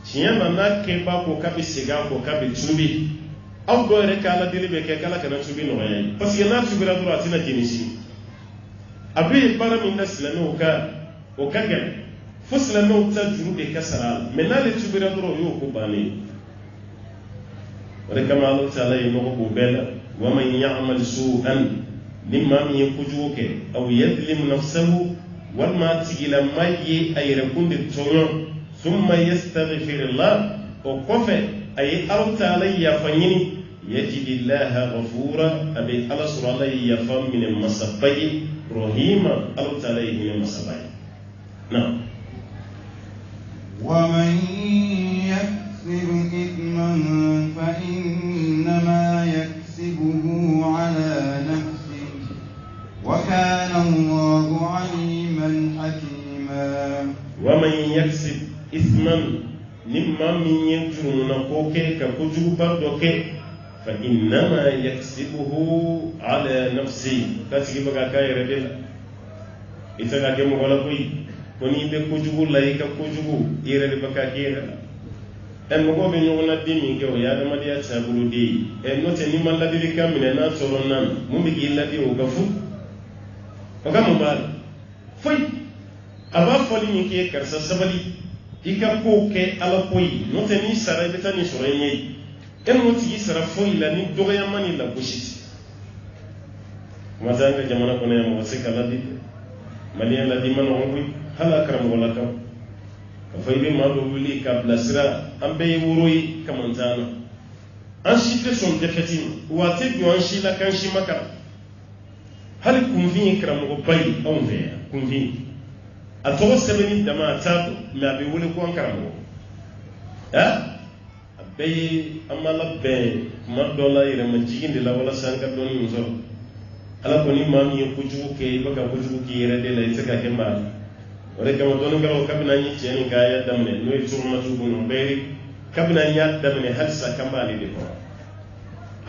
ciyama na ke ba ko kabi siga ko kabi tubi aw do yɛrɛ kala dili bɛ kɛ kala kana tubi nɔgɔya ye parce que n'a tubira dɔrɔn a tɛna jenisi a bɛ baara min na silamɛw o ka gɛlɛn fo silamɛw ta juru de ka sara a la mais n'ale tubira dɔrɔn o y'o ko bannen ye o de kama Allah Ta'ala ye nɔgɔ k'o bɛɛ la wa man ya'mal su'an ni maa min ye kojugu kɛ aw yadlim nafsahu walima tigilama ye a yɛrɛkun de tɔɲɔ thumma yastaghfirullah o kɔfɛ ay Allah Ta'ala yafa ɲini yajidillaha ghafura abi Allah sura Allah yafa min masabai rahima Allah Ta'ala yin masabai na ومن يكسب إثما فإنما يكسبه على نفسه وكان الله عليما حكيما ومن يكسب إثما مما من يجرون كوكي ككجو بردوكي فإنما يكسبه على نفسه كاسكي بقى كاي ربيلا إذا كان مغلا كوي كوني بكجو لايك كجو إيرا بقى كيرا المغو بنيونا ديمي كيو يا دماليا تسابلو دي نوتي نيمان لدي لكا من الناس سولونان ممكي لدي وغفو وغا مبال فوي أبا فولي ميكي كرسا سبالي إيكا كوكي على كوي نوتي ني سارا بتا ني سوريني نوتي سارا فوي لاني دوغيا ماني لا بوشيس مازانغا جمانا كوني موسيقى لدي ماليا لدي من وغوي هلا كرم ولا كم فايبي ما دوولي كابلاسرا امبي وروي كمانتانا انشي تسون دفتين واتي بيو انشي لا كانشي مكا هل كونفين كرم وباي او فيا كونفين اتو سبني دما تاب ما بيولي كون كرم ها ابي امالا بي ما دولا يرم جيين دي لا ولا سانكا دون نزو ala koni mami kujugu ke baka kujugu ki yere de la itaka ke ma ore kama donu galo kabina ni tieni kaya damne no turma tubu no beri kabina nya damne halsa kambali de ko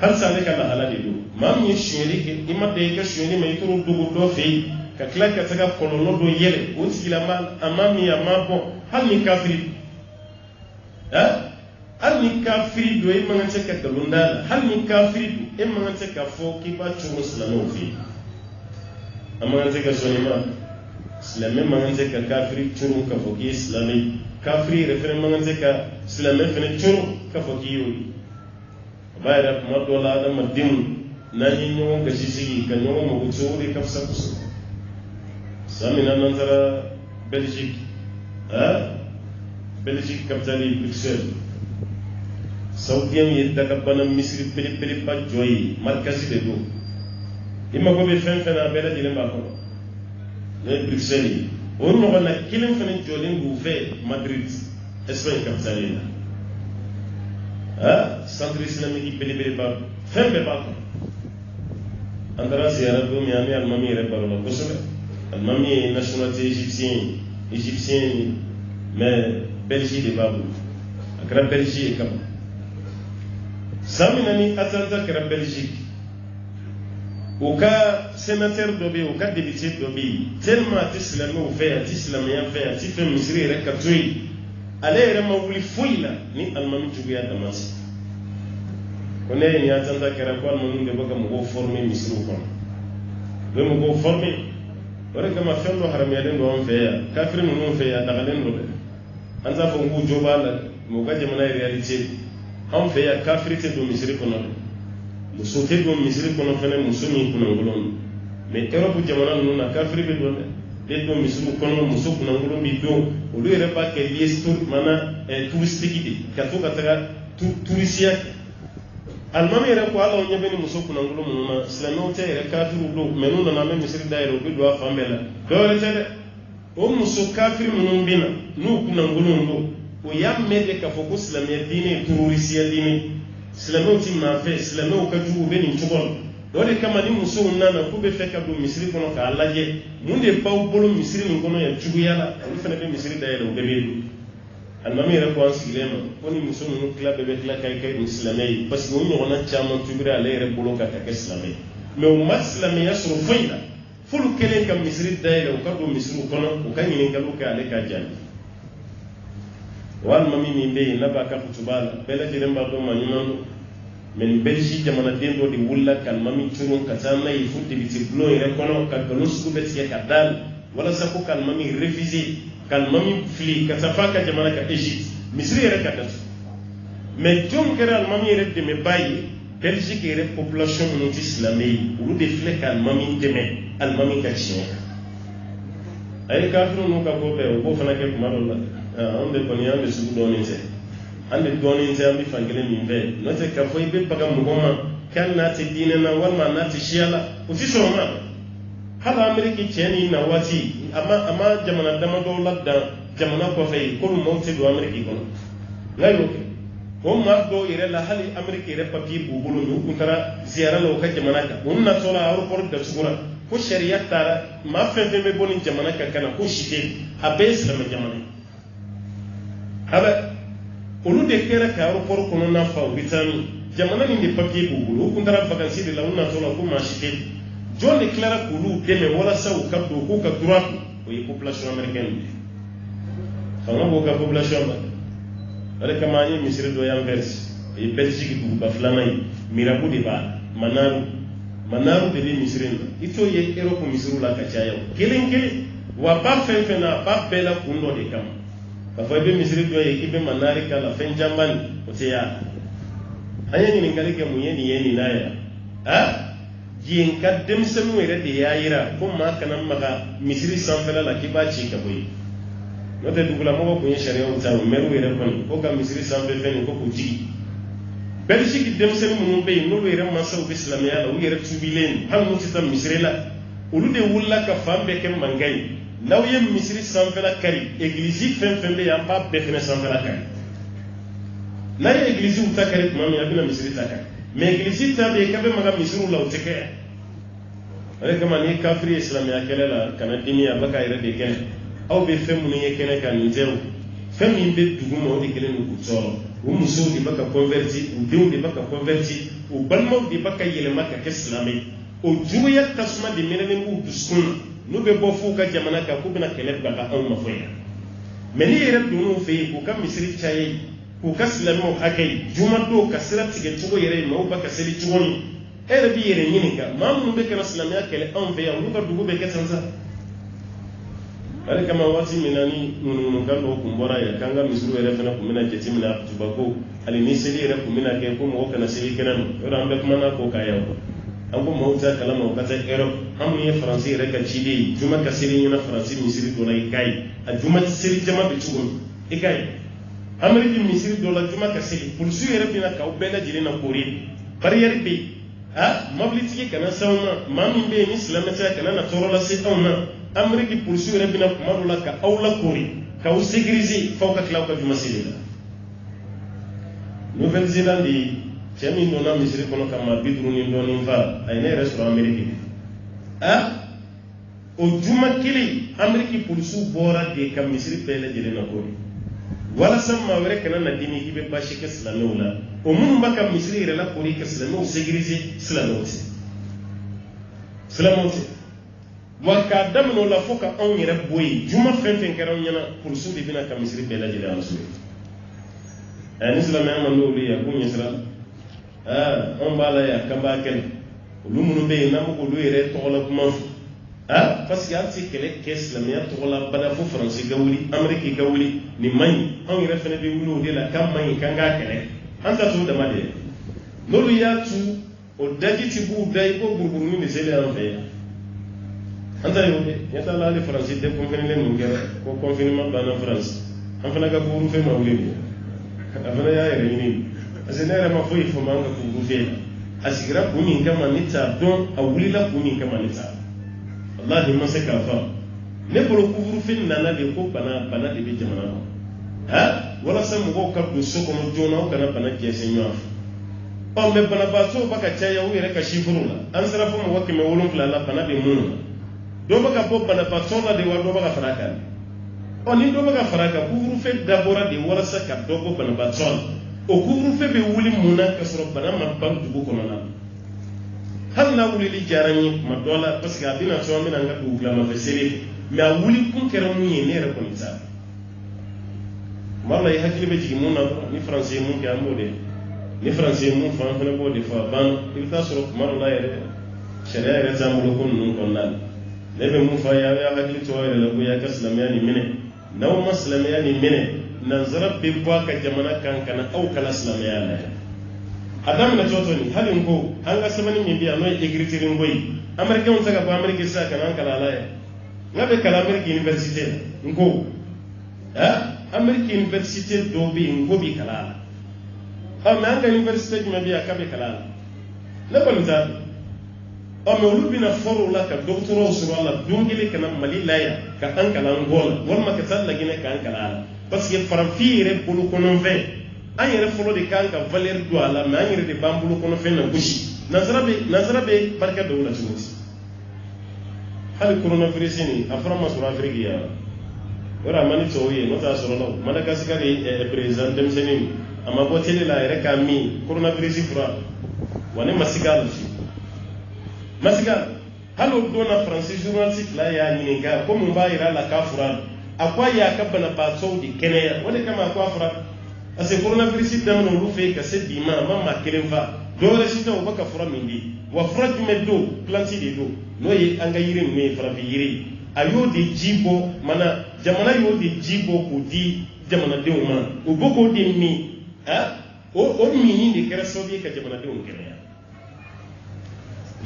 halsa ne kala halali do mami shiri ke imma de ke shiri me turu dugu do fe ka klaka saka kolono do yele o sigila mal amami ya mapo hal ni kafiri hal ni kafiri do e mangante ka galunda hal ni kafiri do e mangante ka fo ki ba chumo islamo fi amangante ka sonima islamé mangante ka kafiri churu ka fo ki islami kafiri refere mangante ka islamé fene churu ka fo ki yoyi bayra kuma dola da madim nani nyo ga sisigi ka nyo mo ko churi ka fsa kusu samina nantara Belgique Belgique capitale Bruxelles Saudien yedda bana Misri peli ba joyi markazi de do imma ko be fen fena bela dile ba ko le Bruxelles on no na kilim fena jolin bu fe Madrid Espagne capitale centre islamique peli ba fen be ba ko andara ziara do mi ami almami re ba ko so almami nationalité égyptien mais Belgique de babu akra Belgique kam saminani atanta kera Belgique uka sénateur dobi uka député dobi tellement atislami ou fait atislami ya fait atife misri reka toy ale rema wuli foila ni almami juguya damasi kone ni atanta kera ko almami de baka mo former misri ko do mo former ore kama fendo haramiyalen do on fe ya kafir mo fe ya dagalen do anza fo ngu jobala mo gaje mana réalité an fe ya kafirite do misiri kono muso te do misiri kono fene muso min kuna ngolon mais Europe jamana nunu na kafiri be do de do misiri kono muso kuna ngolon bi do o do yere ba ke liestur mana touristique di ka to ka taga tourisia almami yere ko ala onye be ni muso kuna ngolon mo na islamo te yere kafiru do menu na me misiri da yere do afambela do yere te o muso kafiri mo mbina nu kuna ngolon do o yamme de ka foko islamiyya dine tururisiya dine islamiyya ti ma fe islamiyya ka jugu be ni tugol dole kama ni muso nana ko be fe ka do misri kono ka alaje munde baw bolo misri ni kono ya jugu yala ni fana be misri da yelo bebe almami ra ko ansilema ko ni muso no club be kla kay kay islamiyya parce que on yona chama tubira ale re bolo ka ka islamiyya mais o islamiyya suru faida fulu kelen kam misri da yelo ka do misri kono o kan ni ngalo ka ale ka jani wal mami min be naba ka futubala bela de remba do manyuno men Belgique jamana dendo di wulla kan mami turun katana il faut debiti blo ire kono ka galus ku beti ka dal wala sa ko kan mami refuser kan mami fli ka safaka jamana ka Egypte misri ire ka dat mais tum keral mami ire de me bayi Belgique ire population non islamée ou de fle kan mami de me al mami ka chien ay ka fru no ka ko be o fana ke kuma do la ande koni ande su donite ande donite ambi fangele min be note ka foi be baga mugoma kan na ti dine na wal na ti shiala uti so ma hala ameriki cheni na wati ama jamana dama do ladda jamana ko fay ko mo te do Amerique ko ngayo o ma do ire la hali Amerique ire papier bu bulu ñu kara ziara lo ka jamana ka unna sola aeroport da sugura ko sharia tara ma fe me boni jamana ka kana ko shite abe islam jamana aba olu de kera ka aeroport ko na fa bitami jamana ni de papier bu bulu ko ndara vacances de la unna sola ko ma shite John déclare kulu deme wala sa u kabdo ko ka droit ko yi population américaine xawna ko ka population ale kamani misiri do yanverse e Belgique du ba flamay mirabu de ba manaru de misiri ito ye Europe misiru la ka chaya kelen wa ba fenfena ba bela kundo de kam ba fa be misiri do ye ibe manari kala fen jambani o te ya anya ni ngale ke muyeni yeni naya ha yin ka demsemu ere de yayira ko ma kana maga misiri sanfela la kibachi ka boy no te dugula mo ko yin sharia o taw meru ere ko ka misiri sanfe fen ko ko jigi Belgique demsemu mun be no ere masa o islamiya la o ere tubilen hal mo ta misiri la olu de wulla ka fambe ke mangay law yem misiri sanfela kari église fen be ya pa be fen sanfela kari na église u takari mami abina misiri takari mais église tabe ka be maga misiru la o teke ale kama ni kafiri islamiya kele la kana dini abaka ire de kene aw be femu ni kene kan ntew femu be dugumo de kele ni kutoro o muso di baka converti o dew di baka converti o balmo di baka yele maka ke islami o juya tasma di menene mu duskun no be bo fu ka jamana ka ku bina kele baka aw mafoya mais ni ire dunu fe ko kam misri chaye ko ka islamo hakay juma do ka sirati ge tugo yere ma o baka seli tugoni ere bi yere nyini ka mamu be kana islamiya kele an fe ya ka dugu be ke tanza ale kama wati minani nunu ngalo kumbora ya kanga misuru ere fena kumina jeti mina tubako ali ni seli ere kumina ke ko mo kana seli kenan ora ambe kuma na ko kaya ko ango mauta kalama o kata ero hamu ye français ere ka chidi juma ka seli nyina français misiri do na ikai a juma seli jama be tugun ikai amri misiri do la juma ka seli pour su ere bina ka o bela jiri na kori barrière be ha mobility kana sauna mami be ni islamata kana na torola se tauna amriki poursuivre bina kumadula ka awla kori ka o sécuriser fawka klaw ka juma selila Nouvelle-Zélande chami dona misiri kono kama bidru ni doni fa ay ne restaurant américain o juma kili amriki poursu bora de kam misiri pele jele na kori wala samma were kana na dini ibe bashi ke islamewla o mun baka misiri rela kori ke islamew sécuriser islamewte waka damno la foka on yere boy juma fenfen karam nyana pour sudi bina kam misri bela jele rasul an islam ya man loli ya kunya sala on bala ya kamba ken lu munu be na mo lu yere to la kuma parce que arti kele ke islam ya to la bada fu france gawli amerique gawli ni mani on yere fene be wulo de la kam mani kanga kele anta to da made lolu ya tu o dajiti bu dai ko burburu ni sele an fe anta yo yata la le france de confinement len ngera ko confinement bana france am fana ga buru fe mawli afana ya yere ni asenera ma foi fo manga buru fe asigira kuni kama nita don awulila kuni kama nita wallahi man se kafa ne bolo buru fe nana de ko bana de be jamana wala sam go ka do so ko no jona kana bana ke senyo o me bana ba so baka chaya u yere ka shifuru la an sara fo mo wakime wolon la bana be munu do baka bo bana patona de wa do baka faraka oni do baka faraka kuvuru fe dabora de wala saka do bo bana patona o kuvuru fe be wuli muna ka soro bana ma bang dubu kono na hal na wuli li jarani ma dola parce que abina so amina nga du glama fe sele mais a wuli kun kera mu yene re ko ni sa malla yi hakili be jigi mun na ni français mun ke amode ni français mun fa fa bo de fa ban il ta soro malla yere sharia yere zamulo kun nun kon na lebe mu fa ya hakili to yere la ya ka islamiyani mine naw muslimiyani mine nan zarab bi kwa ka jamana kan kana au kala islamiyana adam na toto ni halin ko an ga samani mi biya no egritirin goyi amerika on saka ko amerika sa kana kala la ya ngabe kala amerika university ngo amerika university do bi ngo bi kala ma anga university mi biya ka be kala la ko nta mais olu bina foro la ka docteur sur la dongele kana mali laya ka ankala ngola walma ka sal lagine ka ankala parce que farafire bulu kono fe an yɛrɛ fɔlɔ de kan ka valeur do a la mais an yɛrɛ de b'an bolo kɔnɔ fɛn na gosi nazara bɛ barika dɔw la cogo di hali coronavirus nin a fɔra ma sɔrɔ afiriki yan o de a ma ni tɔw ye n'o t'a sɔrɔ la Madagascar président denmisɛnnin a ma bɔ télé la a yɛrɛ k'a min coronavirus fura wa ne ma sigi a la ma sigi a la hali o don na faransi journaliste fila y'a ɲininka ko mun b'a yira a la k'a fura a ko a ye a ka banabaatɔw de kɛnɛya o de kama a ko a fura parce que coronavirus daminɛ olu fɛ yen ka se bi ma a ma maa kelen fa dɔwɛrɛ si tɛ o bɛ ka fura min di wa fura jumɛn don plante de don n'o ye an ka yiri ninnu ye farafin yiri a y'o de ji bɔ mana jamana y'o de ji bɔ k'o di jamanadenw ma o bɛ k'o de min o minni de kɛra sababu ye ka jamanadenw kɛnɛya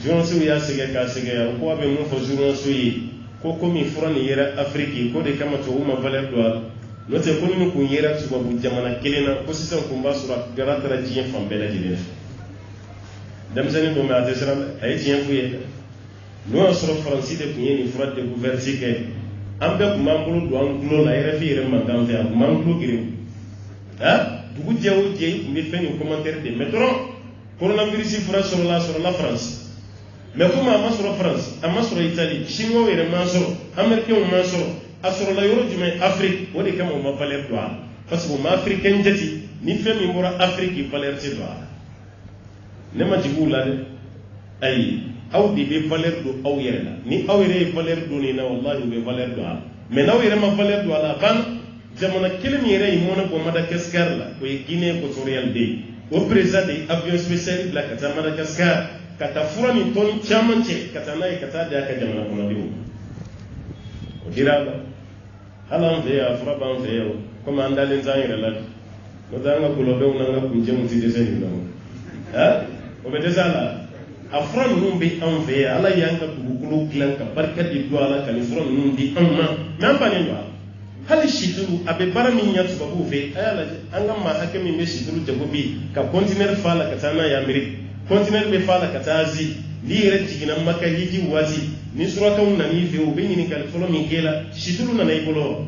journaliste y'a sɛgɛn k'a sɛgɛn o ko a bɛ mun fɔ journaliste ye ko komi fura nin yera afiriki ko de kama tubabu ma valeur don a la n'o tɛ ko ni kun yera tubabu jamana kelen na ko sisan kun b'a sɔrɔ a gara taara diɲɛ fan bɛɛ lajɛlen fɛ denmisɛnnin don mais a tɛ siran dɛ a ye tiɲɛ f'u ye n'o y'a sɔrɔ faransi de kun ye nin fura découverte kɛ an bɛɛ kun b'an bolo don an tulo la RFI yɛrɛ mankan fɛ a kun b'an tulo girin dugu jɛ o jɛ i kun bɛ fɛn nin commentaire de mais dɔrɔn coronavirus fura sɔrɔla faransi mais comme a ma sɔrɔ faransi a ma sɔrɔ Italie chinois yɛrɛ ma sɔrɔ américain ma sɔrɔ a sɔrɔla yɔrɔ jumɛn Afrique o de kama o ma valeur don a la parce que o ma africain jate ni fɛn min bɔra Afrique valeur tɛ don a la ne ma jigin u la dɛ ayi aw de bɛ valeur don aw yɛrɛ la ni aw yɛrɛ ye valeur don nin na wallahi u bɛ valeur don a la mais n'aw yɛrɛ ma valeur don a la a banna jamana kelen min yɛrɛ ye mɔnɛ bɔ Madagascar la o ye Guinée équatoriale de ye o président de ye avion spécial bila ka taa Madagascar ka taa fura ni tɔni caman cɛ ka taa n'a ye ka taa di a ka jamana kɔnɔdenw o dira a la hali an fɛ yan fura b'an fɛ yan komi an dalen t'an yɛrɛ la n'o tɛ an ka gɔlɔbɛw n'an ka kuncɛw tɛ dɛsɛ nin na o bɛ dɛsɛ a la a fura ninnu bɛ anw fɛ yan ala y'an ka dugukolo dilan ka barika de don a la ka nin fura ninnu di anw ma mais an bannen don a la hali situlu a bɛ baara min ɲɛ tubabuw fɛ a y'a lajɛ an ka maa hakɛ min bɛ situlu jago bi ka conteneur fa la ka taa n'a ye Amérique conteneur bɛ fa la ka taa Asie n'i yɛrɛ jiginna Maka hiji waati ni surakaw nan'i fɛ u bɛ ɲininkali fɔlɔ min kɛ la situlu nana i bolo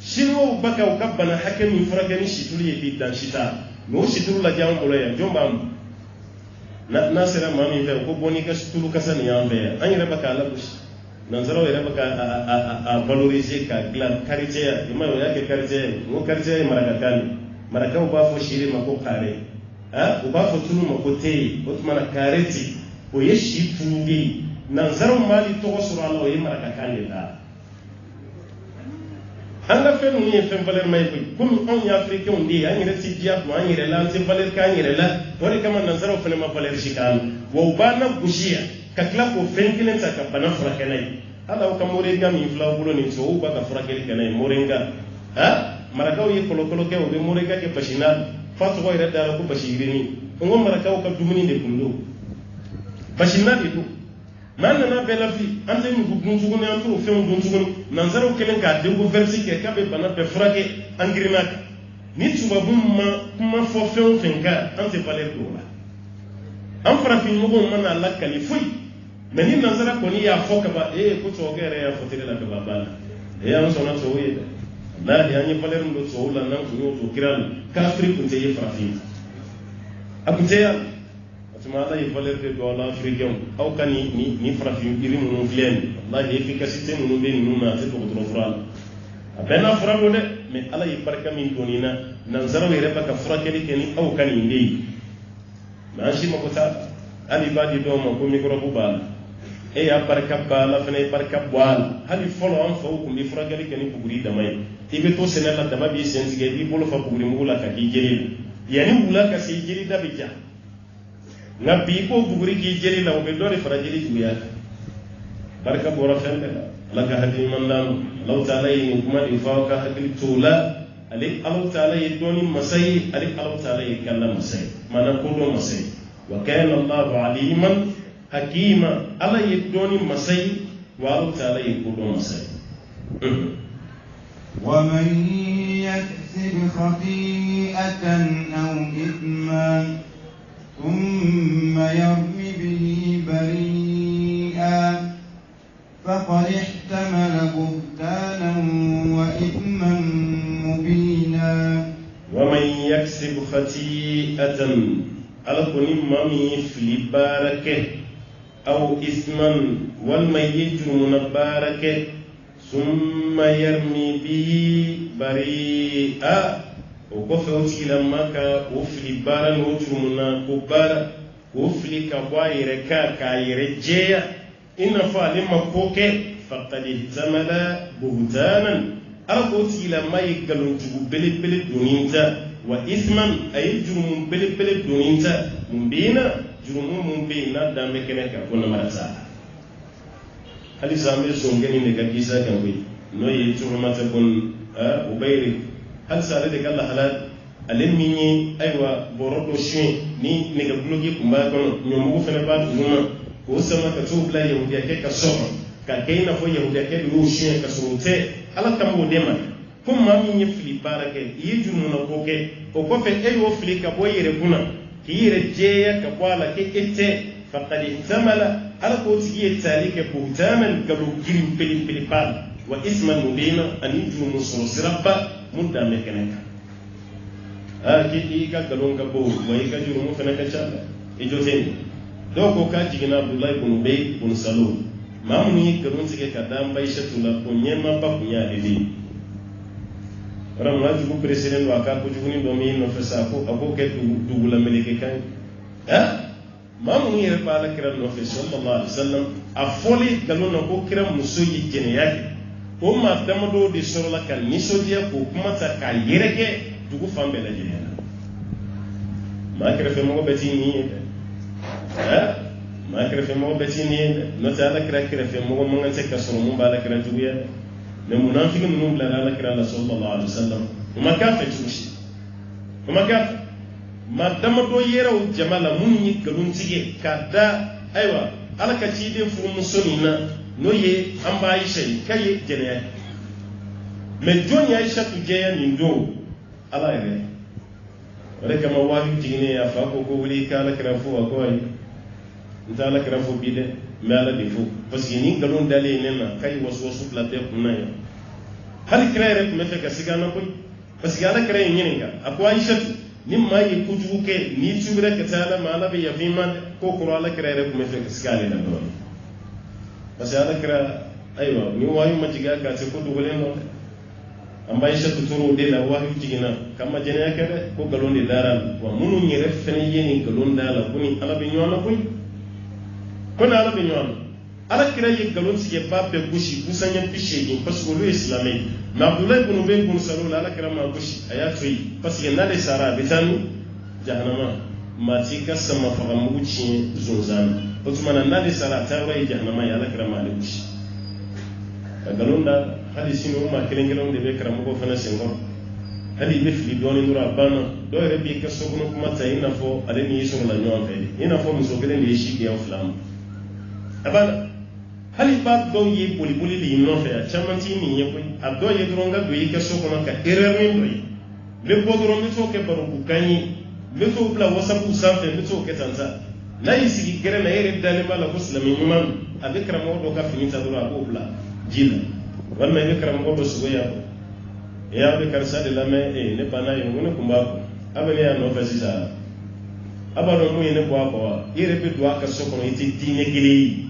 chinois ba ka u ka bana hakɛ min furakɛ ni situlu ye bi dan si t'a mais o situlu lajɛ an bolo yan jɔn b'an n'a sera maa min fɛ ko bɔ n'i ka situlu kasa nin y'an fɛ yan an yɛrɛ bɛ k'a lagosi nanzaraw yɛrɛ bɛ k'a valoriser k'a dilan karicɛya i ma ye o y'a kɛ karicɛya ye n ko karicɛya ye marakakan de marakaw b'a fɔ si de ma ko kaare u b'a fɔ tulu ma ko teyi o tuma na kaare ti o ye si tulu de ye nanzaraw mali tɔgɔ sɔrɔ a la o ye marakakan de la an ka fɛn ninnu ye fɛn valeur ma ye koyi komi anw ye africain de ye an yɛrɛ tɛ diya don an yɛrɛ la an tɛ valeur k'an yɛrɛ la o de kama nanzaraw fana ma valeur si k'an na wa u b'an lagosi yan ka tila k'o fɛn kelen ta ka bana furakɛ n'a ye hali aw ka moringa min filɛ aw bolo nin tubabuw b'a ka furakɛli kɛ n'a ye moringa marakaw ye kɔlɔkɔlɔ kɛ u bɛ moringa kɛ basi na fa tɔgɔ yɛrɛ dara ko basi yirini n ko marakaw ka dumuni de tun don basi na de don mais an nana bɛɛ lafi an tɛ nugu dun tuguni an t'o fɛnw dun tuguni nanzaraw kɛlen k'a découverte kɛ k'a bɛ bana bɛɛ furakɛ an girinna kan ni tubabu ma kuma fɔ fɛn o fɛn kan an tɛ valeur don o la an farafinɲɔgɔnw mana lakali foyi mais ni nanzara kɔni y'a fɔ kaban ko tubabukɛ yɛrɛ y'a fɔ tele la kaban banna an sɔnna tubabu ye dɛ wallahi an ye valeur min don tubabu la n'an tun y'o to kira la kafiri tun tɛ ye farafin a tun tɛ yan tuma ala ye valeur de don a la africain aw ka ni farafin yiri ninnu filɛ nin wallahi efficacité ninnu bɛ ninnu na a tɛ dɔgɔtɔrɔ fura la a bɛɛ n'a fura don dɛ mais ala ye barika min don nin na nanzaraw yɛrɛ bɛ ka furakɛli kɛ ni aw ka nin de ye mais an si mako t'a la hali b'a di dɔw ma ko microbe b'a la e y'a barika b'a la fana ye barika bɔ a la hali fɔlɔ an faw tun bɛ furakɛli kɛ ni buguri dama ye i bɛ to sɛnɛ la dama b'i sen tigɛ i b'i bolo fa buguri mugu la ka k'i jeli la yanni wula ka se jeli da bɛ ja nka bi ko buguri k'i jeli la o bɛ dɔ de fara jeli juguya kan barika bɔra fɛn bɛɛ la ala ka hakili ɲuman d'an ma Alahu Taala ye nin kuma de fɔ aw ka hakili to o la ale Alahu Taala ye dɔnni masa ye ale Alahu Taala ye kanda masa ye maanaam kodɔn masa ye wa kana Allahu aliman hakima ala ye dɔnni masa ye wa Alahu Taala ye kodɔn masa ye ومن يكسب خطيئة أو إثما ثم يرم به bari'atan alakoni mami fili barake aw isman wal mayyitun barake summa yarmi bihi bari'a o ko fe utila maka o fili bara no jurumuna ko bara o fili ka bayire ka yire jeya inna fa limma koke faqad ihtamala buhtanan alako utila mai galon tugu bele duninta wa isman ay jurumun bele duninta mumbina jurumun mumbina da mekene ka kona marata hali zambe songeni ne ga kisa kan wi no yi turmata kun ubayri hal sare de kala halal alemini aywa borodo shin ni ne ga blogi kumba kono nyomu fene ba duma ko sama ka tubla yahudiya ke ka so ka kaina fo yahudiya ke du shin ka surute ala kam wo dema kum ma min yefli barake yiju na ko ke o ko fe aywo fli ka boyere kuna ki yere jeya ka kwala ke ette faqad ihtamala ala ko tiye talike buhtanan galu girim peli pal wa isman mubina aniju musirabba munda mekeneka ki ka galon ka bo wai ka juru mu fana ka chala ejoten do ko ka jigina Abdullah ibn Ubay ibn Salul mamu ni galon sige ka dan bai shatula ko nyema ba kunya dede ram na jugu president wa ka ko jugu ni do mi no fesa ko abo ke dugula meleke kan mamu ni re pala kira no fe sallallahu alaihi wasallam afoli galon ko kira musoyi jene yake ko ma damado di sorola kan nisodia ko kuma ta ka yereke dugu fambe la jene ma kira fe mo beti ni ma kira fe mo beti ni no ta la kira fe mo mo ngante ka soro mo bala kira dugu ya ne munafiqun mun la la kira la sallallahu alaihi wasallam kuma ka fe tushi kuma ka ma damado yeraw jamala mun ni galun tige kada aywa alaka ci de fu mun sonina no ye amba Aisha kaye jene me joni Aisha tuje ni ndo ala ere wala kama wahi tigine ya fa ko wuli kala kira fu ko ay ndala kira fu bide me ala de fu parce que ni galon dale nena kay wasu plate kunna ya hal kira rek me feka sigana ko parce que ala kira nyininga akwa Aisha ni ma yi kujuke ni tubira ka tala mala be yafiman ko ko ala kira rek me feka sigale na do parce que ala kira aywa ni wayu majiga ka se ko dugule no amba Aisha tuturu de la wayu jigina kama jene yakere ko galon de daral wa munu nyere fene yeni galon dala kuni ala be nyona kuni kona ala be nyona ala kira yi galon sige babbe gushi kusanyan pishe in parce que le islamai na Abdullah ibn Ubay ibn Salul ala kira ma gushi ayatui parce que nale sara bitanu jahannama matika sama fa muguci zunzana otuma nale sara tawai jahannama ya ala kira ma gushi galon da hadisi no ma kelengelo de be kara mo fana sengo hadi be fili doni nura bana do re bi ka sogono kuma tayina fo ale ni yiso la nyon fe ina fo muso gele ni shi ke flam abana hali ba do yi boli li no fe a chamanti ni ye ko ado ye dronga do yi ka sogono ka erreur ni do yi le bodoro mi to ke baro ku kanyi le to bla wasapu sanfe mi to ke tanza na yisi gere na yere dale mala ko islami imam abikra mo do ka finita do la ko bla jila walma be karam godo sugoya ya be karsa de lame ne bana yo ngone kumba abane ya no fasisa abano mu ne kwa kwa ire be do aka sokono iti dine gili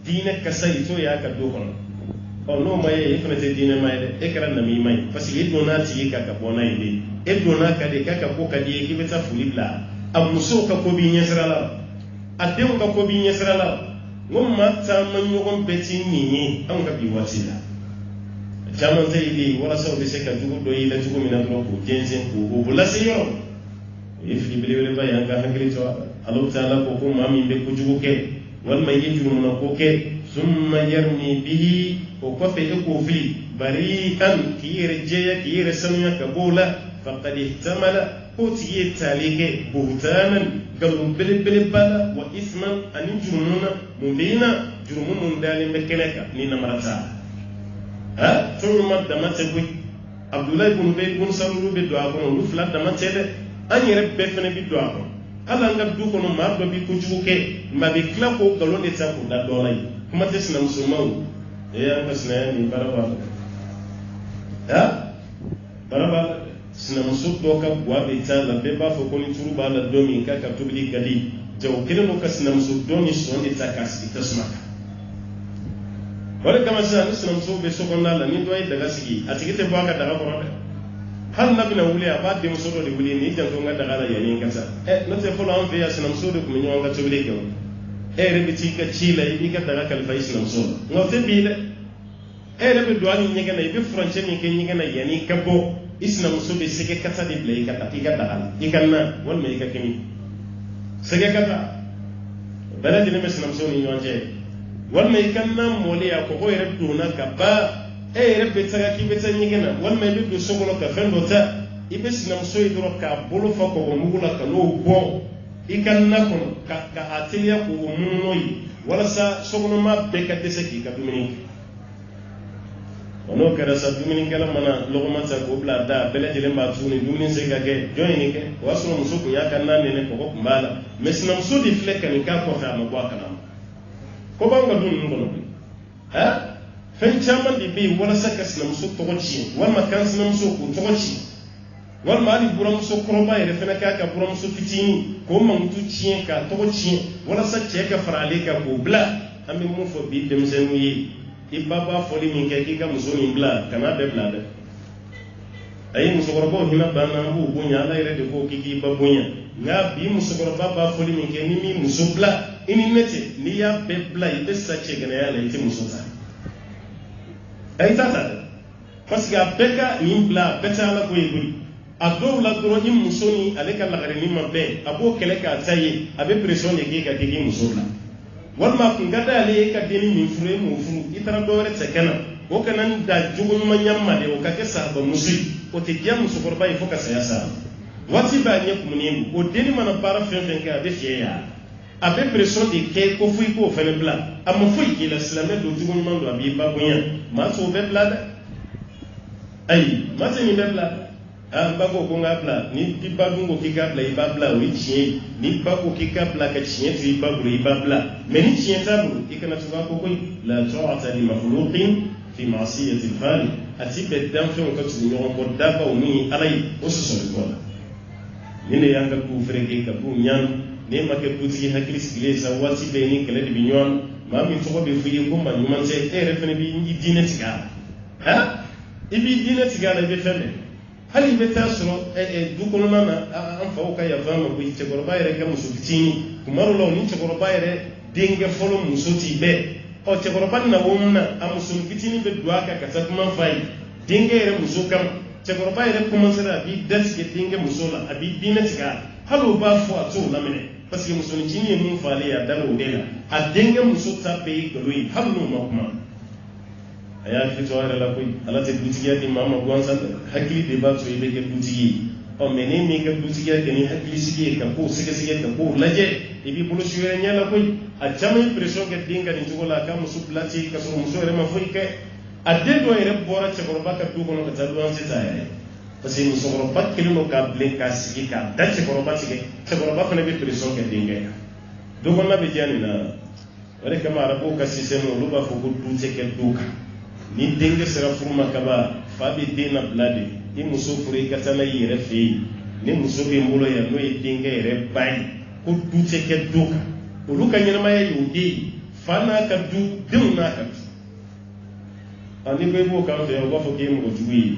dine kasai to ya ka do kono o no mai e fene te dine mai de e karan na mi mai parce que do na ti ka ka bona ide e do na ka de ka ka ko ka de ki beta fulibla amuso ka ko bi nyesrala adem ka ko bi nyesrala ngomma ta man yogon beti ni an ka bi wasila jaman zai yi wala sau da sai ka jugu doyi da jugu mina duro ko jensen ko bula sai yo if libele ba yan ga hankali to Allah ta'ala ko ko mami be ko jugu ke wal mai yi jugu na ko ke summa yarmi bihi ko ko fe ko fi bari'an kiyere jeya kiyere sanuya ka bola faqad ihtamala ko tiye talike buhtanan galum bele bala wa isman an jurumuna mubina jurumun dalin bekeleka ni namarata turma damate buy Abdullah ibn Ubay ibn Salul be do akono lu flat damate de an yere be fene bi do akono ala nga du kono ma do bi ko juke ma be kla ko galon de ta ko da do lay kuma te sina musulman e ya ngasna ni baraba baraba sinamuso dɔ ka buwa bɛ taa la bɛɛ b'a fɔ ko ni turu b'a la don min k'a ka tobili ka di jago kelen don ka sinamuso dɔ ni sɔn de ta k'a sigi tasuma kan o de kama sisan ni sinamuso bɛ so kɔnɔna la ni dɔ ye daga sigi a tigi tɛ bɔ a ka daga kɔrɔ dɛ hali n'a bɛna wuli a b'a denmuso dɔ de wuli ni janto n ka daga la yanni n ka taa n'o tɛ fɔlɔ an fɛ yan sinamuso de tun bɛ ɲɔgɔn ka tobili kɛ o e yɛrɛ bɛ t'i ka ci la i b'i ka daga kalifa i sinamuso la nka o tɛ bi dɛ e yɛrɛ bɛ don hali ɲɛgɛn na i bɛ furancɛ min kɛ ɲɛgɛn na yanni i ka bɔ i sinamuso bɛ sɛgɛ kasa de bila i ka daga la i ka na walima i ka kɛmi sɛgɛ kasa bɛɛ lajɛlen bɛ sinamuso ni ɲɔgɔn cɛ walima i ka na mɔlen a kɔgɔ yɛrɛ donna ka ban e yɛrɛ bɛ taga k'i bɛ taa ɲɛgɛn na walima i bɛ don so kɔnɔ ka fɛn dɔ ta i bɛ sinamuso ye dɔrɔn k'a bolo fa kɔgɔmugu la ka n'o bɔ i ka na kɔnɔ ka a teliya k'o munumunu ye walasa sokɔnɔma bɛɛ ka dɛsɛ k'i ka dumuni kɛ n'o kɛra sa dumunikɛla mana lɔgɔma ta k'o bila da bɛɛ lajɛlen b'a tuguni dumuni se ka kɛ jɔn ye nin kɛ o y'a sɔrɔ muso tun y'a ka na nɛnɛ kɔgɔ tun b'a la mɛ sinamuso de filɛ ka nin k'a kɔfɛ a ma bɔ a kalama ko b'an ka du ninnu kɔnɔ koyi fɛn caman de bɛ yen walasa ka sinamuso tɔgɔ tiɲɛ walima kan sinamuso k'o tɔgɔ tiɲɛ walima hali buramuso kɔrɔba yɛrɛ fana k'a ka buramuso fitinin k'o mankutu tiɲɛ k'a tɔgɔ tiɲɛ walasa cɛ ka fara ale kan k'o bila an bɛ mun fɔ bi denmisɛnninw ye i ba b'a fɔli min kɛ k'i ka muso nin bila kana bɛɛ bila dɛ ayi musokɔrɔbaw hinɛ banna an b'u bonya ala yɛrɛ de ko k'i ba bonya nka bi musokɔrɔba b'a fɔli min kɛ ni min muso bila i ni ne tɛ n'i y'a bɛɛ bila i bɛ sa cɛgɛnɛya la i tɛ muso ta ayi t'a ta dɛ parce que a bɛɛ ka nin bila a bɛɛ tɛ ala ko ye koyi a dɔw la dɔrɔn i muso ni ale ka lagarenin ma bɛn a b'o kɛlɛ k'a ta ye a bɛ pression de k'e ka k'i muso bila walima kun ka d'ale ye ka denni min furu e m'o furu i taara dɔ wɛrɛ cɛ kana o kana ni da jogo ɲuman ɲama de o ka kɛ sahabamuso ye o tɛ diya musokɔrɔba ye fo ka saya sa waati b'a ɲɛ kumunen o denni mana baara fɛn fɛn kɛ a bɛ fiyɛ ya a bɛ pression de kɛ ko fo i k'o fɛnɛ bila a ma foyi k'i la silamɛ don jogo ɲuman don a b'i ba bonya maa t'o bɛɛ bila dɛ ayi maa tɛ nin bɛɛ bila n ba ko n k'a bila ni i ba dun ko k'i k'a bila i b'a bila o ye tiɲɛ ye ni ba ko k'i k'a bila ka tiɲɛ to i ba bolo i b'a bila mɛ ni tiɲɛ t'a bolo i kana to k'a fɔ ko la ta'ata li makhluqin fi ma'siyati al-khaliq a ti bɛn danfɛnw ka tugu ɲɔgɔn kɔ dabaw ni ala ye o sɔsɔli kɔ la ni ne y'an ka duw fereke ka duw ɲaan ne ma kɛ dutigi hakili sigilen sa waati bɛɛ ni kɛlɛ de bɛ ɲɔgɔn maa min tɔgɔ bɛ fɔ i ye ko maa ɲuman tɛ e yɛrɛ fana b'i diinɛ tigɛ a la i b'i diinɛ tigɛ a la i bɛ fɛn bɛɛ hali i bɛ taa sɔrɔ du kɔnɔna na an faw ka yafa ma ko cɛkɔrɔba yɛrɛ ka muso fitinin kuma dɔw la o ni cɛkɔrɔba yɛrɛ denkɛ fɔlɔ muso t'i bɛɛ cɛkɔrɔba na wo min na a muso fitinin bɛ don a kan ka taa kuma f'a ye denkɛ yɛrɛ muso kama cɛkɔrɔba yɛrɛ commencera a b'i datigɛ denkɛ muso la a b'i diinɛ tigɛ a la hali o b'a fɔ a t'o laminɛ parce que musonicinin ye mun fɔ ale ye a dala o de la a denkɛ muso ta bɛɛ ye nkalon ye hali n'o ma kuma a y'a hakili to a yɛrɛ la koyi ala tɛ dutigiya di maa ma gansan dɛ hakili de b'a to i bɛ kɛ dutigi ye mɛ ne min ka dutigiya kɛ ni hakilisigi ye ka k'o sɛgɛsɛgɛ ka k'o lajɛ i b'i bolo su wɛrɛ ɲɛ la koyi a caman ye pression kɛ den ka nin cogo la a ka muso bila ten ka sɔrɔ muso yɛrɛ ma foyi kɛ a den dɔ yɛrɛ bɔra cɛkɔrɔba ka du kɔnɔ ka taa luwanse ta yɛrɛ parce que musokɔrɔba kelen don k'a bilen k'a sigi k'a da cɛkɔrɔba tigɛ cɛkɔrɔba fana bɛ pression kɛ denkɛ kan du kɔnɔna bɛ diya nin na o de kama arabuw ka système olu b'a fɔ ko du tɛ kɛ du kan ni denkɛ sera furu ma kaban fa bɛ den labila de i muso furu i ka taa n'a ye i yɛrɛ fɛ yen ni muso bɛ n bolo yan n'o ye denkɛ yɛrɛ ba ye ko du tɛ kɛ du kan olu ka ɲɛnamaya ye o de ye fa n'a ka du denw n'a ka du ni ko i b'o kan fɛ yan u b'a fɔ k'e ye mɔgɔ jugu ye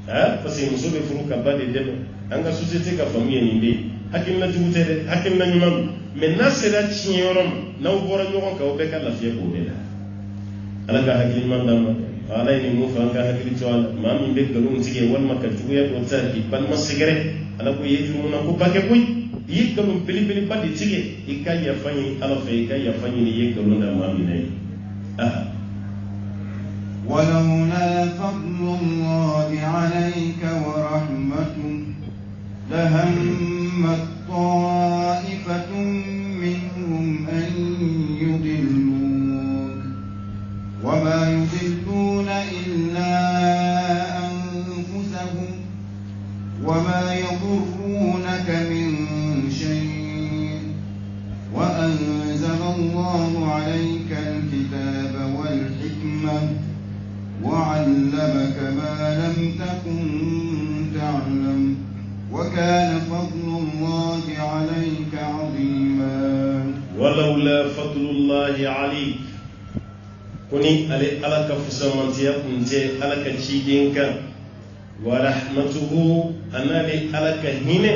parce que muso bɛ furu ka ba de dɛmɛ an ka société ka faamu ye nin de ye hakilina jugu tɛ dɛ hakilina ɲuman don mɛ n'a sera tiɲɛ yɔrɔ ma n'aw bɔra ɲɔgɔn kan aw bɛɛ ka lafiya k'o de la ala ka hakili ɲuman d'an ma ala ye nin mun fɔ an ka hakili to a la maa min bɛ nkalon tigɛ walima ka juguya dɔ ta k'i balima sɛgɛrɛ ala ko i ye jurumuna ko ba kɛ koyi i ye nkalon belebeleba de tigɛ i ka yafa ɲini ala fɛ i ka yafa ɲini i ye nkalon da maa min na ye ولولا فضل الله عليك ورحمته لهمت طائفة منهم أن يضلوك وما يضلون إلا أنفسهم وما يضرونك من شيء وأنزل الله عليك الكتاب والحكمة وعلمك ما لم تكن تعلم وكان فضل الله عليك عظيما ولولا فضل الله عليك كوني على كفسمانتيا كنت على كشيدينك ورحمته أنا على كهينة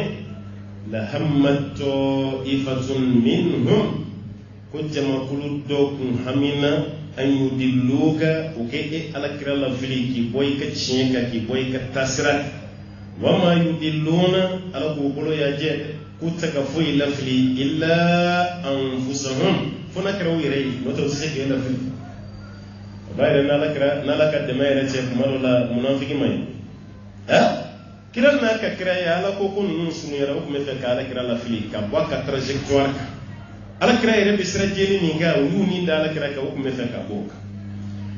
لهمت طائفة منهم كنت ما كل دوكم همنا أن يدلوك وكي على كرلا فيكي بويك تشينك كي بويك تسرك وما يدلون على قبول يجد كنت كفوي لفلي إلا أنفسهم فنكروا يري نتوسك إلا فلي بعد نالك الدماء رتيك مرولا منافق ماي كلا ناك كرايا على كوكون نسوني راوك مثل كالا كرلا فلي كبوك تراجكتوار على كرايا ربي سرجيني نيجا ويوني دالا كرايا كوك مثل كبوك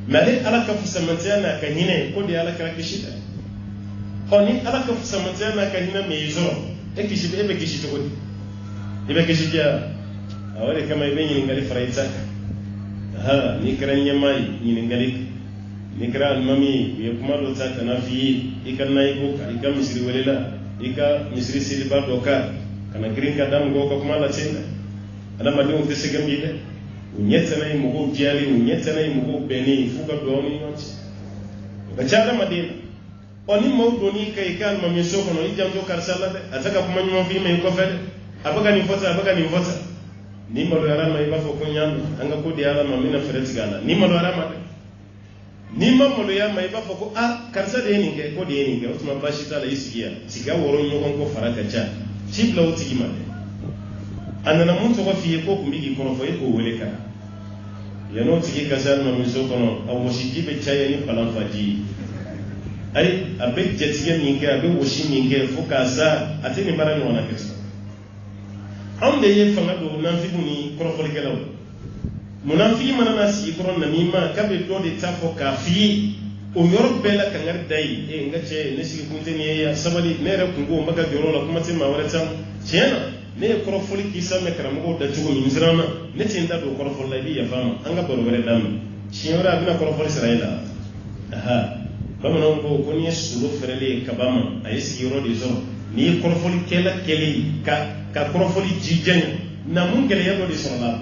مالي على كفسمتيانا كهينة كودي على كرايا كشيتا هوني على كفسمتيانا كهينة ميزور ekishib ebe kishito kodi ebe kishija awale kama ibenyi ngali faraitaka ni kiranye mai ni ngali ni kiran mami yekumado taka nafi ikanna ikuka ikamisiri welela ika misiri silba doka kana gringa dam go ko kumala tena ana madimu tisege mbide unyetse na imugo jiali unyetse na imugo beni fuka doni yonti bachara madina oni mawdoni kay kan mami soko no ijamjo karsala de ataka kumanyu mo fi me ko fede abaga ni vota ni malo yarama ibafo kunyando anga kodi yarama mina fereti gala ni malo yarama ni malo yarama ibafo ko karsa de ni ke kodi ni ke utuma bashi tala isigia siga woro nyoko ko faraka cha chibla utigi made anana muntu ko fi ko kumbigi ko fo ko weleka yano tigi kasal mami soko no awo shijibe chaya ni palamfaji ay abe jetiye ninge abe woshi ninge fokasa atini marani wana keso amde ye fanga do munafiki ni korofoli kelaw munafiki manana si koron namima kabe do de tafo kafi o yorbela kangar dai ngache nesi kunteni ya sabali nere kungo mbaga joro la kuma tema wala tam chena ne korofoli kisa me karamo da tugo ni mzrana ne tinda do korofoli la bi ya fama anga boro wala dam chiora bina korofoli israila bamanan ko ko ni sulu ferele kabama ay sigiro de zo ni korofoli kela keli ka korofoli jijen na mun gele yado de sonala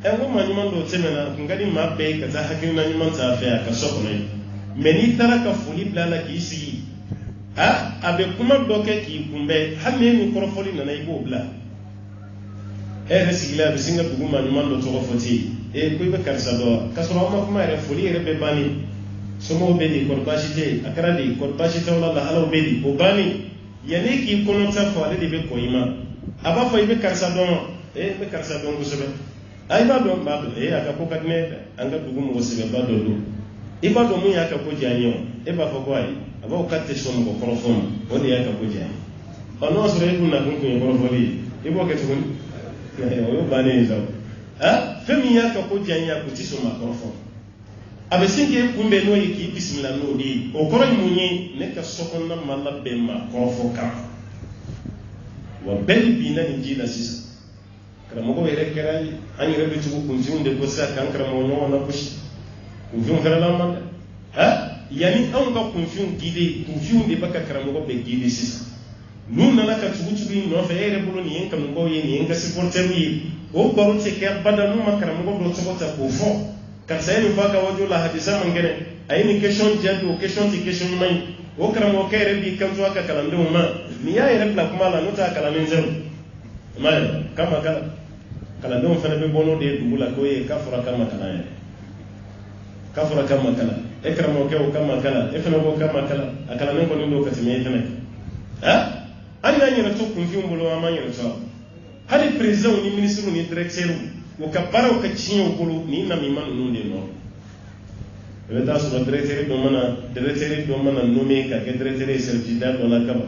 e wo ma nyuma do temena ngadi mabbe ka za hakin na nyuma ta fa ka soko ne meni taraka fuli blala ki sigi abe kuma doke ki kumbe hamme ni korofoli na ibo bla resigila be singa duguma nyuma do to foti ko be karsa do kasro ma kuma re fuli re be bani somo bedi korbashite akara di korbashite wala la halaw bedi o bani yani ki kono ta fa de be koyima aba fa ibe karsa don be karsa don gosobe ay ba don ba aka ko kadne anga dugum gosobe ba do iba do mun aka ko janyo e ba fa ko ay aba o katte somo ko korofon woni aka ko janyo ono so re kunna kun ko korofoli ibo ke tun o bani zo femi aka ko janya ko tiso ma korofon abesinge kumbe no yiki bismillah no di o koro munyi ne ka sokonna malla be ma korofo ka wa beli bina ni jila sisa karamo ko ere kerai ani rebe tugu kunjunde ko sa kan karamo no na push kunjun karala man yani an ka kunjun de baka karamo ko be gide sisa nun na ka tugu no fe ere bulu ni en kan ko ye ni en ka supporter yi o baro te ke bada no makaramo ko do tsota ko fo karsayni faka wajula hadisa mangene ayini question jadu question ti question mai o karamo kayre bi kanto aka kalande ma ni ya yere bla kuma la nota kalamen zero mai kama kala kalande on fana be bono de dubula ko ye kafura kama kala e karamo ke o kama kala e fana ko kama kala akala men ko ndo ka teme fana ani nani na to kun fi mbulo amanya to hadi president ni ministre ni directeur ukapara ukachinyo kulu ni na mimanu nunde no weda so directeur do mana nome ka ke directeur certificat do la kaba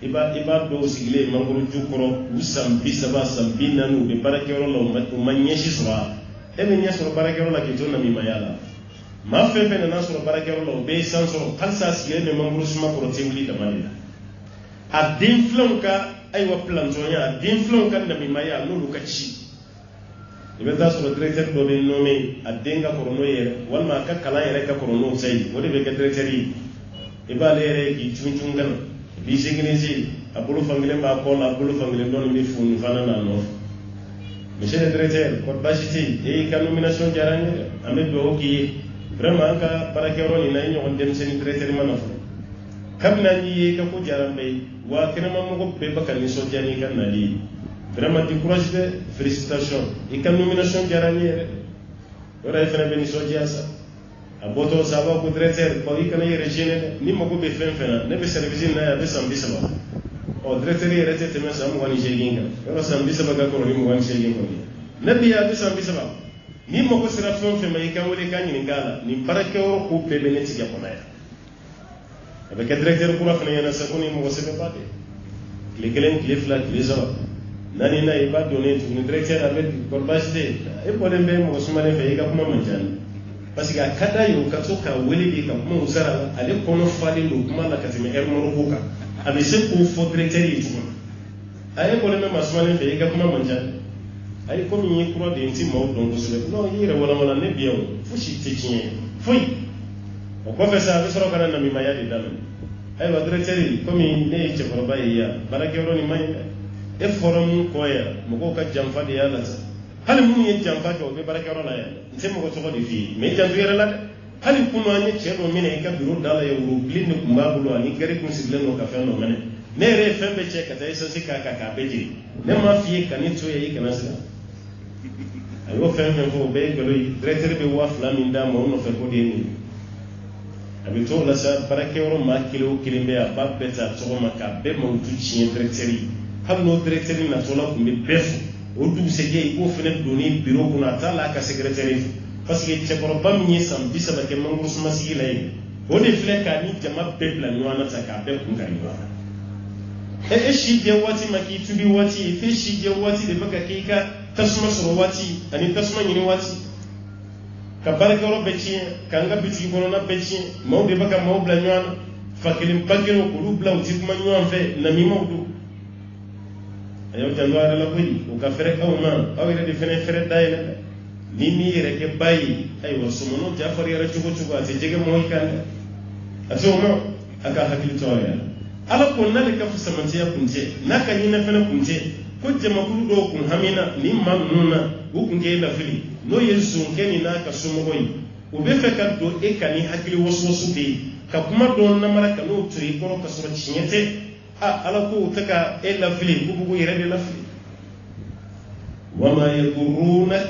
iba do sigile manguru jukoro usam bisaba sambina no be barakero lo manyeshi sura ebe nyasoro barakero la ke tona mimayala ma fefe na so barakero lo be sanso kalsa sigile me manguru suma ko tewli da malila adin flonka aywa plantonya adin flonka na mimaya no lukachi ibe ta so directeur do be nome adenga korono yere walma ka kala yere ka korono sai wodi be ka directeur yi iba lere ki tuntungan bi sécuriser abulu fangile ba ko la abulu fangile don mi funu fana na no monsieur le directeur ko bashiti e ka nomination jarane ame do ki vraiment ka barakero ni nay ñoo dem sen directeur manafa kam na ni ka ko jarambe wa kenama mo ko be bakani so jani kan na li vraiment di courage de félicitations e ka nomination jarane ora fena beni so jiasa aboto saba ko directeur ko ikana yere jene ni mo ko be fen fena ne be service na ya be sambi saba o directeur yere tete men sam wani jeginga ko sambi saba ga ko ni mo wani jeginga ni nabi ya be sambi saba ni mo ko sira fen fen mai kan wole kan ni ngala ni barake o ko be beneti ga ko na ya abe ka directeur ko rafna yana sa ko ni mo ko sebe bade le kelen kile fla kile zaba nani na iba donné tu ni directeur abe ko basde e ko le be mo ko sumale fe ga kuma manjani parce que kada yo ka soka wele bi ka kuma usara ale kono fali lo kuma la ka teme ermo ruka abe se ko fo directeur yi tuma ay ko le me masmane fe ga kuma manjani ay ko mi kuro de nti mo don ko sele no yire wala ne biyo fushi tekien foi o ko fe sa be soro kana na mi mayadi damen ay wa directeur yi ko mi ne che ko bayiya barake ro ni may e forum ko ya mo ko ka jamfa de ya la hali mun ye jamfa do be baraka ro la ya nse mo ko to di fi me jamfa yere la hali kuno anye chedo mine ka biro dala ya wuro blin ko mbabulo ani gari kun siglen no ka fe no mene ne re fembe che ka dai so sika ka beji ne ma fi ka ni to ye kana sila ayo fembe ko be ko yi directeur be wa flamin da mo no fe ko de ni abi to la sa baraka ro ma kilo kilimbe a babbe ta to ma ka be mo tu chi directeur hal no directeur na to la ko be befu o du sege ko fene doni bureau kuna tala ka secrétaire parce que ce problème ni sam bisa ba ke manguru suma sigi lay o de fle ka ni jama peuple ni wana ta ka be kun kan wa e shi je wati maki tudi wati fe shi je wati de baka ke ka tasuma soro wati ani tasuma ni wati ka baraka ro beci kanga biti ko na beci maw de baka maw bla nywana fakilim bagero ko lu bla uti kuma nywan fe na mi mawdu ayo tandwa la koyi o ka fere awma awire de fene fere dayna ni mi yere ke bayi ay wa sumono jafar yara chugo chugo ate jege moy kan atoma aka hakil toya ala ko nale ka fusamanti ya kunje naka nyina fene kunje ko jama kulu do kun hamina ni mamnuna o kunje la fili no yesu keni naka sumo koyi o be fe ka do e kani hakil waswasu de ka kuma do na mara kanu turi ko ka sura chinyete ala ko taka ella fili ko bugo yere la fili wama yakurunak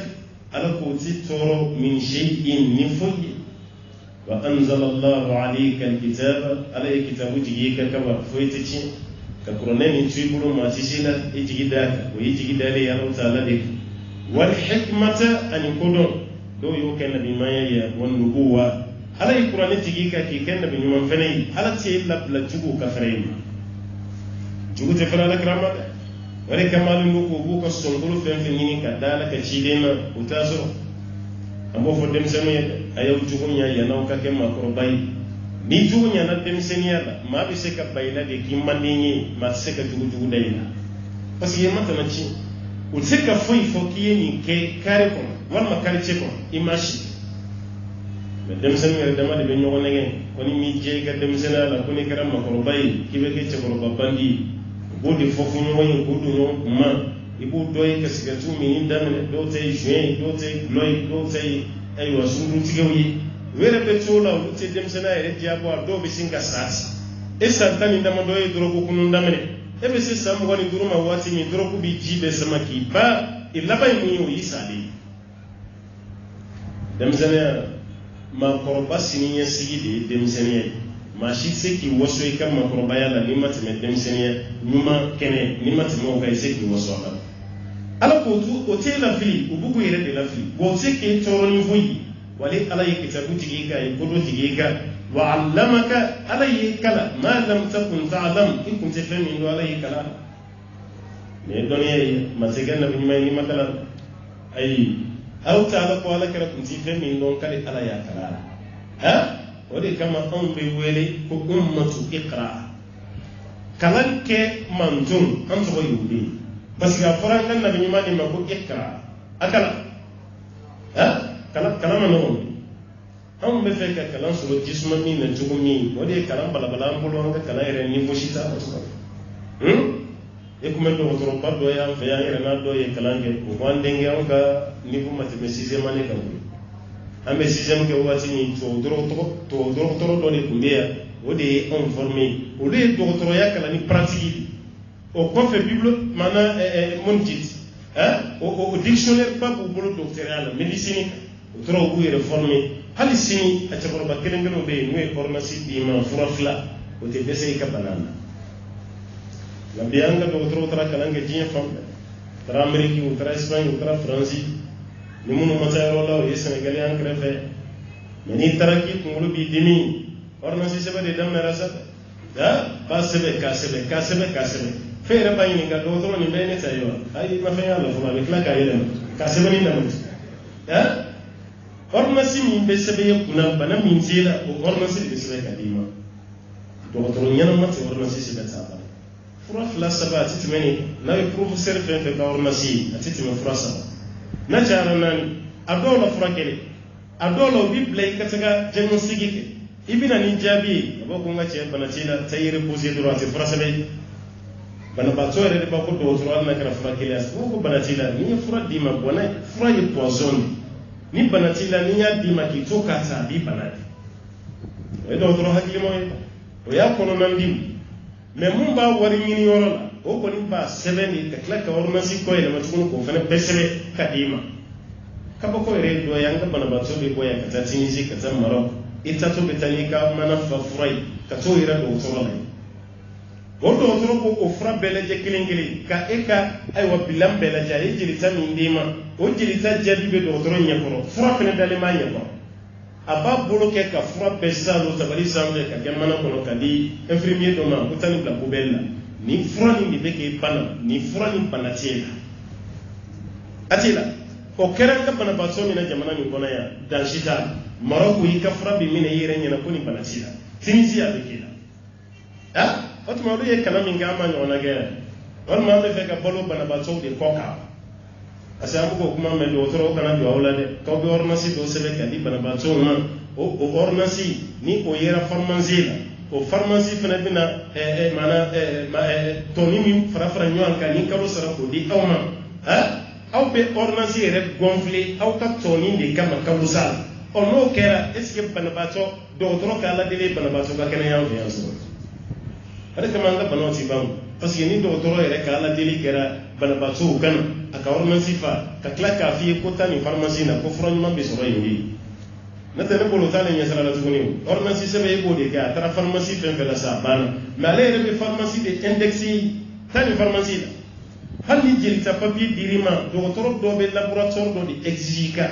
ala ko titoro min shay'in nifuy wa anzala Allah alayka alkitaba alayka kitabu jigika kaba foytici ka qur'ani tibulu ma tisila ijigida ko ijigida le ya Allah ta'ala dik wal hikmata an kodon do yo ken nabi maya wan nubuwa ala qur'ani jigika ki ken nabi nyum fenay ala ti la jugo ka fere jugu te fara la krama wale kamalu ko bu ko songulu fen fen ni ka dala ka chidema utaso ambo fo dem senu ayo jugu nya ya naw ka ke ma ko bay ni jugu nya na dem senia la ma bi se ka bayla de ki mandini ma se ka jugu dayna parce que yema tamachi o se ka foi fo ki ni ke kare ko wal ma kare che ko imashi dem senu dama de be nyogo negen ko ni mi je ka dem senala ko ni karam ma ko bay ki be ke che ko babandi bodi fofu moy bodu no ma ibu doy ka sigatu min damne do tay juin do tay gloy do tay ay wasundu tigawi were be tola o te dem sena e diabo do be singa sati e santani ndama do e doro ko kunu ndamne e be se sam woni duruma wati mi doro ko bi jibe samaki ba illa bay mu yi sali dem sena ma korba siniya sigide dem sena ma shi se ki waso e kam ma korba yalla ni matime dem sena nyuma kene ni matime o kay se ki waso ala ala ko tu o te la fili o bugu yere de la fili wo se ke toro ni voyi wali ala ye kitabu tigiga e godo tigiga wa allamaka ala ye kala ma lam takun ta'lam in kunta fahmin ala ye kala ne doniye masega na bi mai ni makala ay aw ta'ala ko ala kala kunti fahmin non kala ala ya kala ha wadi kama on be wele ko ummatu iqra kalan ke mantum an so yudi parce que afran kan nabi ni mako ikra akala ha kala ma no an bɛ fɛ ka kalan sɔrɔ jisuma min na cogo min o de ye kalan balabala an bolo an ka kalan yɛrɛ niveau si t'a la e kun bɛ dɔgɔtɔrɔba dɔ y'an fɛ yan yɛrɛ n'a dɔ ye kalan kɛ o ko an denkɛ anw ka niveau ma tɛmɛ 6e année kan an bɛ 6e kɛ waati min tubabu dɔgɔtɔrɔ dɔ de tun bɛ yan o de ye anw formé olu ye dɔgɔtɔrɔya kalan ni pratique o kɔfɛ bible maana mun jiti o dictionnaire ba b'u bolo docteuria la médecine o tora u b'u yɛrɛ formé hali sini a cɛkɔrɔba kelen kelenw bɛ yen n'u ye ordonnance d'i ma fura fila o tɛ dɛsɛ i ka bana na nka bi an ka dɔgɔtɔrɔw taara kalan kɛ diɲɛ fan bɛɛ u taara Amérique u taara Espagne u taara Faransi ni minnu ma taa yɔrɔ la o ye Sénégalais an kɛrɛfɛ mɛ n'i taara k'i kunkolo b'i dimi ordonnance sɛbɛn de daminɛra sa b'a sɛbɛn k'a sɛbɛn fɛn yɛrɛ b'a ɲininka dɔgɔtɔrɔ nin bɛɛ ye ne ta ye wa ayi ma fɛn y'a la fɔlɔ a bɛ tila k'a yɛlɛma k'a sɛbɛnni daminɛ ordonnance min bɛ sɛbɛn e kunna bana min t'e la o ordonnance de bɛ sɛbɛn ka d'i ma dɔgɔtɔrɔ ɲɛnama tɛ ordonnance sɛbɛn t'a la fura fila saba a tɛ tɛmɛ nin n'a ye professeur fɛn fɛn ka ordonnance ye a tɛ tɛmɛ fura saba n'a cayara naani a dɔw la fura kelen a dɔw la u b'i bila i ka se ka diagnostic kɛ i bɛna ni jaabi ye a b'a ko n ka cɛ bana t'i la taa i reposer dɔrɔn a tɛ fura sɛbɛn banabaatɔ yɛrɛ de b'a ko dɔgɔtɔrɔ hali n'a kɛra fura kelen a ko bana t'i la n'i ye fura d'i ma bɔnna fura ye poison ni bana t'i la n'i y'a d'i ma k'i to k'a ta a b'i bana de o ye dɔgɔtɔrɔ hakilimaw ye o y'a kɔnɔna di mɛ mun b'a wari ɲini yɔrɔ la o kɔni b'a sɛbɛn de ka tila ka ordonnance kɔ yɛlɛma tuguni k'o fana bɛɛ sɛbɛn ka d'i ma kabako yɛrɛ ye dɔ ye an ka banabaatɔ bɛ bɔ yan ka taa Tunisie ka taa Maroc i taatɔ bɛ taa n'i ka mana fa fura ye ka t'o yɛrɛ dɔgɔtɔrɔ la o dɔgɔtɔrɔ ko o fura bɛɛ lajɛ kelen kelen ka e ka ayiwa bilan bɛɛ lajɛ a ye jelita min d'i ma o jelita jaabi bɛ dɔgɔtɔrɔ ɲɛkɔrɔ fura fana dalen b'a ɲɛkɔrɔ a b'a bolo kɛ ka fura bɛɛ sisan o tabali sanfɛ ka kɛ mana kɔnɔ ka di infirmier dɔ ma ko taa nin bila poubelle la nin fura nin de bɛ k'e bana nin fura nin bana t'e la a t'e la o kɛra an ka banabaatɔ min na jamana min kɔnɔ yan dansi t'a la Maroc i ka fura bɛ minɛ i yɛrɛ ɲɛna ko nin bana t'i la Tunisie a bɛ k'e la o tuma olu ye kalan min kɛ an ma ɲɔgɔnna kɛ walima an bɛ fɛ ka balo banabaatɔw de kɔ kan parce que an bɛ k'o kuma mɛn dɔgɔtɔrɔw kana jɔ aw la dɛ k'aw bɛ ordonnance dɔw sɛbɛn ka di banabaatɔw ma o ordonnance ni o yera pharmacie la o pharmacie fana bɛna tɔni min fara fara ɲɔgɔn kan ni kalo sara k'o di aw ma aw bɛ ordonnance yɛrɛ gonfler aw ka tɔni de kama kalo sara n'o kɛra est ce que banabaatɔ dɔgɔtɔrɔ ka aladeli banabaatɔ ka kɛnɛya fɛ yan sɔrɔ ale kama an ka banaw ti ban parce que ni dɔgɔtɔrɔ yɛrɛ ka aladeli kɛra banabaatɔw kana a ka ordonnance fa ka tila k'a f'i ye ko taa nin pharmacie na ko fura ɲuman bɛ sɔrɔ yen de n'o tɛ ne bolo t'ale ɲɛsira la tuguni ordonnance sɛbɛn e b'o de kɛ a taara pharmacie fɛn fɛn la sa a banna mais ale yɛrɛ bɛ pharmacie de indexé taa nin pharmacie la hali ni jelita papier dir'i ma dɔgɔtɔrɔ dɔ bɛ laboratoire dɔ de exige ka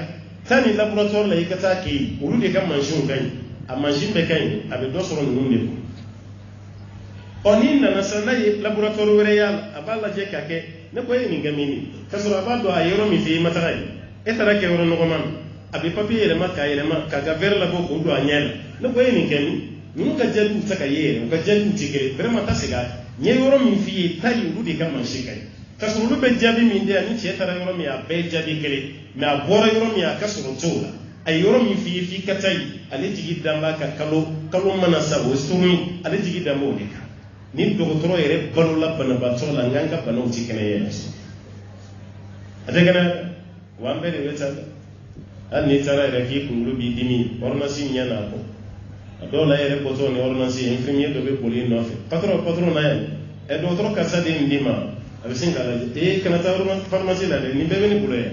taa nin laboratoire la i ka taa kɛ yen olu de ka mansinw ka ɲi a mansin bɛɛ ka ɲi a bɛ dɔ sɔrɔ ninnu de kun n'i nana sisan n'a ye laboratoire wɛrɛ y'a la a b'a lajɛ k'a kɛ ne ko e ye nin kɛ min ye k'a sɔrɔ a b'a dɔn a ye yɔrɔ min fɛ i ma taga yen e taara kɛ yɔrɔ nɔgɔman na a bɛ papier yɛlɛma k'a yɛlɛma k'a ka verre labɔ k'o don a ɲɛ la ne ko e ye nin kɛ min ninnu ka jaabiw tɛ ka ye yɛrɛ u ka jaabiw tɛ kelen vraiment ta segin a kan n ye yɔrɔ min f'i ye taa yen olu de ka mansin ka ɲi k'a sɔrɔ olu bɛ jaabi min di yan ni cɛ taara yɔrɔ min a bɛɛ ye jaabi kelen mais a bɔra yɔrɔ min a ka sɔrɔ t'o la a ye yɔrɔ min f'i ye f'i ka taa yen ale jigi dan b'a ka kalo mana sa o ye suruni ale jigi dan b'o de kan ni dɔgɔtɔrɔ yɛrɛ balola banabaatɔ la nka an ka banaw tɛ kɛnɛya yɛrɛ sɔrɔ a tɛ kɛnɛya wa an bɛɛ de bɛ taa hali n'i taara yɛrɛ k'i kunkolo b'i dimi ordonnance ɲɛ n'a kɔ a dɔw la yɛrɛ bɔtɔ ni ordonnance infirmier dɔ bɛ boli i nɔfɛ patron na yan dɔgɔtɔrɔ karisa de ye nin d'i ma a bɛ sin k'a lajɛ kana taa pharmacie la dɛ nin bɛɛ bɛ ne bolo yan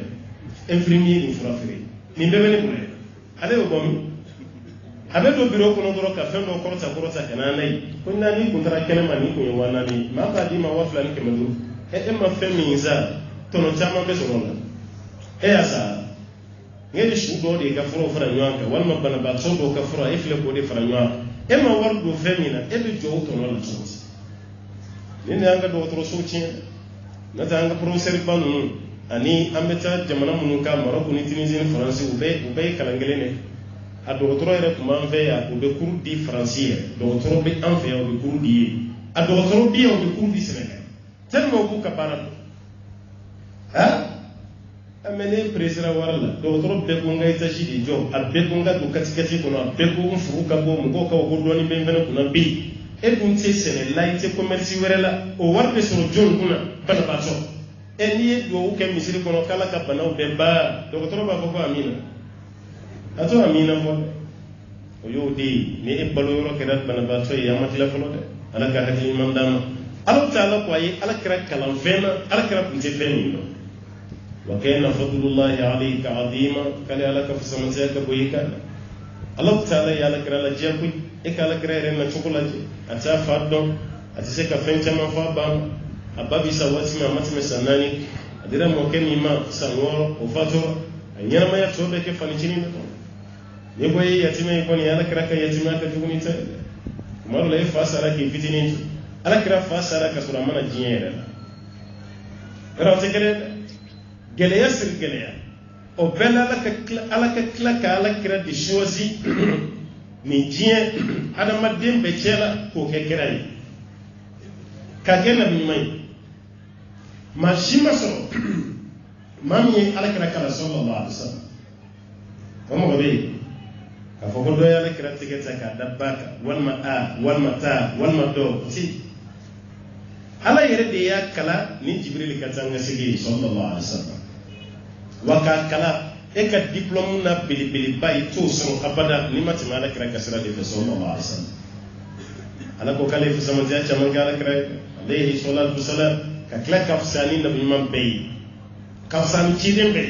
infirmier nin fura feere nin bɛɛ bɛ ne bolo yan ale bɛ bɔ min a bɛ don bureau kɔnɔ dɔrɔn ka fɛn dɔ kɔrɔta ka na n'a ye ko n'i kun taara kɛnɛma nin kun ye 4000 maa b'a d'i ma 2500 e ma fɛn min sa tɔnɔ caman bɛ sɔrɔ o la e y'a sa n ye su dɔw de ka furaw fara ɲɔgɔn kan walima banabaatɔ dɔw ka fura e filɛ k'o de fara ɲɔgɔn kan e ma wari don fɛn min na e bɛ jɔ o tɔnɔ la cogo di nin de y'an ka dɔgɔtɔrɔsow tiɲɛ n'o tɛ an ka professeur ba ninnu ani an bɛ taa jamana minnu kan Maroc ni Tunisie ni France u bɛɛ ye kalan kelen de a dɔgɔtɔrɔ yɛrɛ tun b'an fɛ yan u bɛ cours di faransi yɛrɛ dɔgɔtɔrɔ bɛ an fɛ yan u bɛ cours di ye a dɔgɔtɔrɔ bɛ yan u bɛ cours di Sénégal tellement k'u ka baara don amene presira warala do trop be ko ngai tashi di job abbe ko nga do katikati ko na be ko furuka ko mo ko ko doni be vena kuna bi e dun te sene laite commerce werela o warbe so jon kuna bana ba so e ni do o ke misiri ko no kala ka bana o be ba do trop ba ko amina ato amina mo o yo di ni e balo yoro ke dat bana ba so ya matila folo de ala ka hakili mandama ala taala ko ay ala kira kalam fena ala kira kunte feni وكان فضل الله عليك عظيما قال لك في سمزيك بويكا الله تعالى يا لك رلا جابوي إكالك رأينا شوكولاجي أتا فادو أتسيك فنجا ما فابام أبابي سواتي ما ماتي مسناني أدير موكني ما سنور وفاتو أنينا ما يفتو بك فانيشيني يبوي يتيمي يكون يا لك ركا يتيمي كجوني تا كمارو لا يفاسر كي فيتيني على كرا فاسر كسرامنا جينيرا رأوتك geleya sir geleya o bela ala ka klaka ala kira di choisi ni jien adama dembe chela ko ke kirai ka gena bi mai ma shima so mami ala kira kala sallallahu alaihi wasallam kama gobe ka fo do ala kira tigeta ka dabbaka wal mata wal mado ti ala yere de ya kala ni jibril ka tanga sigi sallallahu alaihi wasallam waka kala eka diplôme na bili bay to son abada ni matima ala kira kasra de sallallahu alaihi wasallam ala ko kale fi sama ja chama ala kira alayhi salatu wasalam ka kala kafsani na bimam bay kafsani chiden bay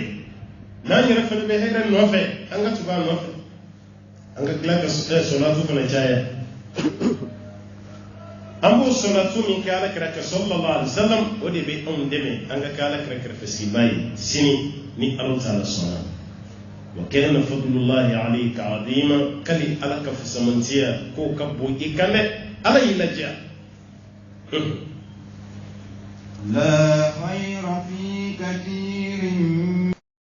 na ni rafa be hera no fe anga tuba no fe anga kala ka salatu kana jaya ambo salatu min kala kira sallallahu alaihi wasallam odi be on deme anga kala kira fasibay sini ni Allah Ta'ala sana wa kana fadlullahi alayka azima kali alaka fi samantiya ko kabbo ikane ala ilaja la khayra fi kathirin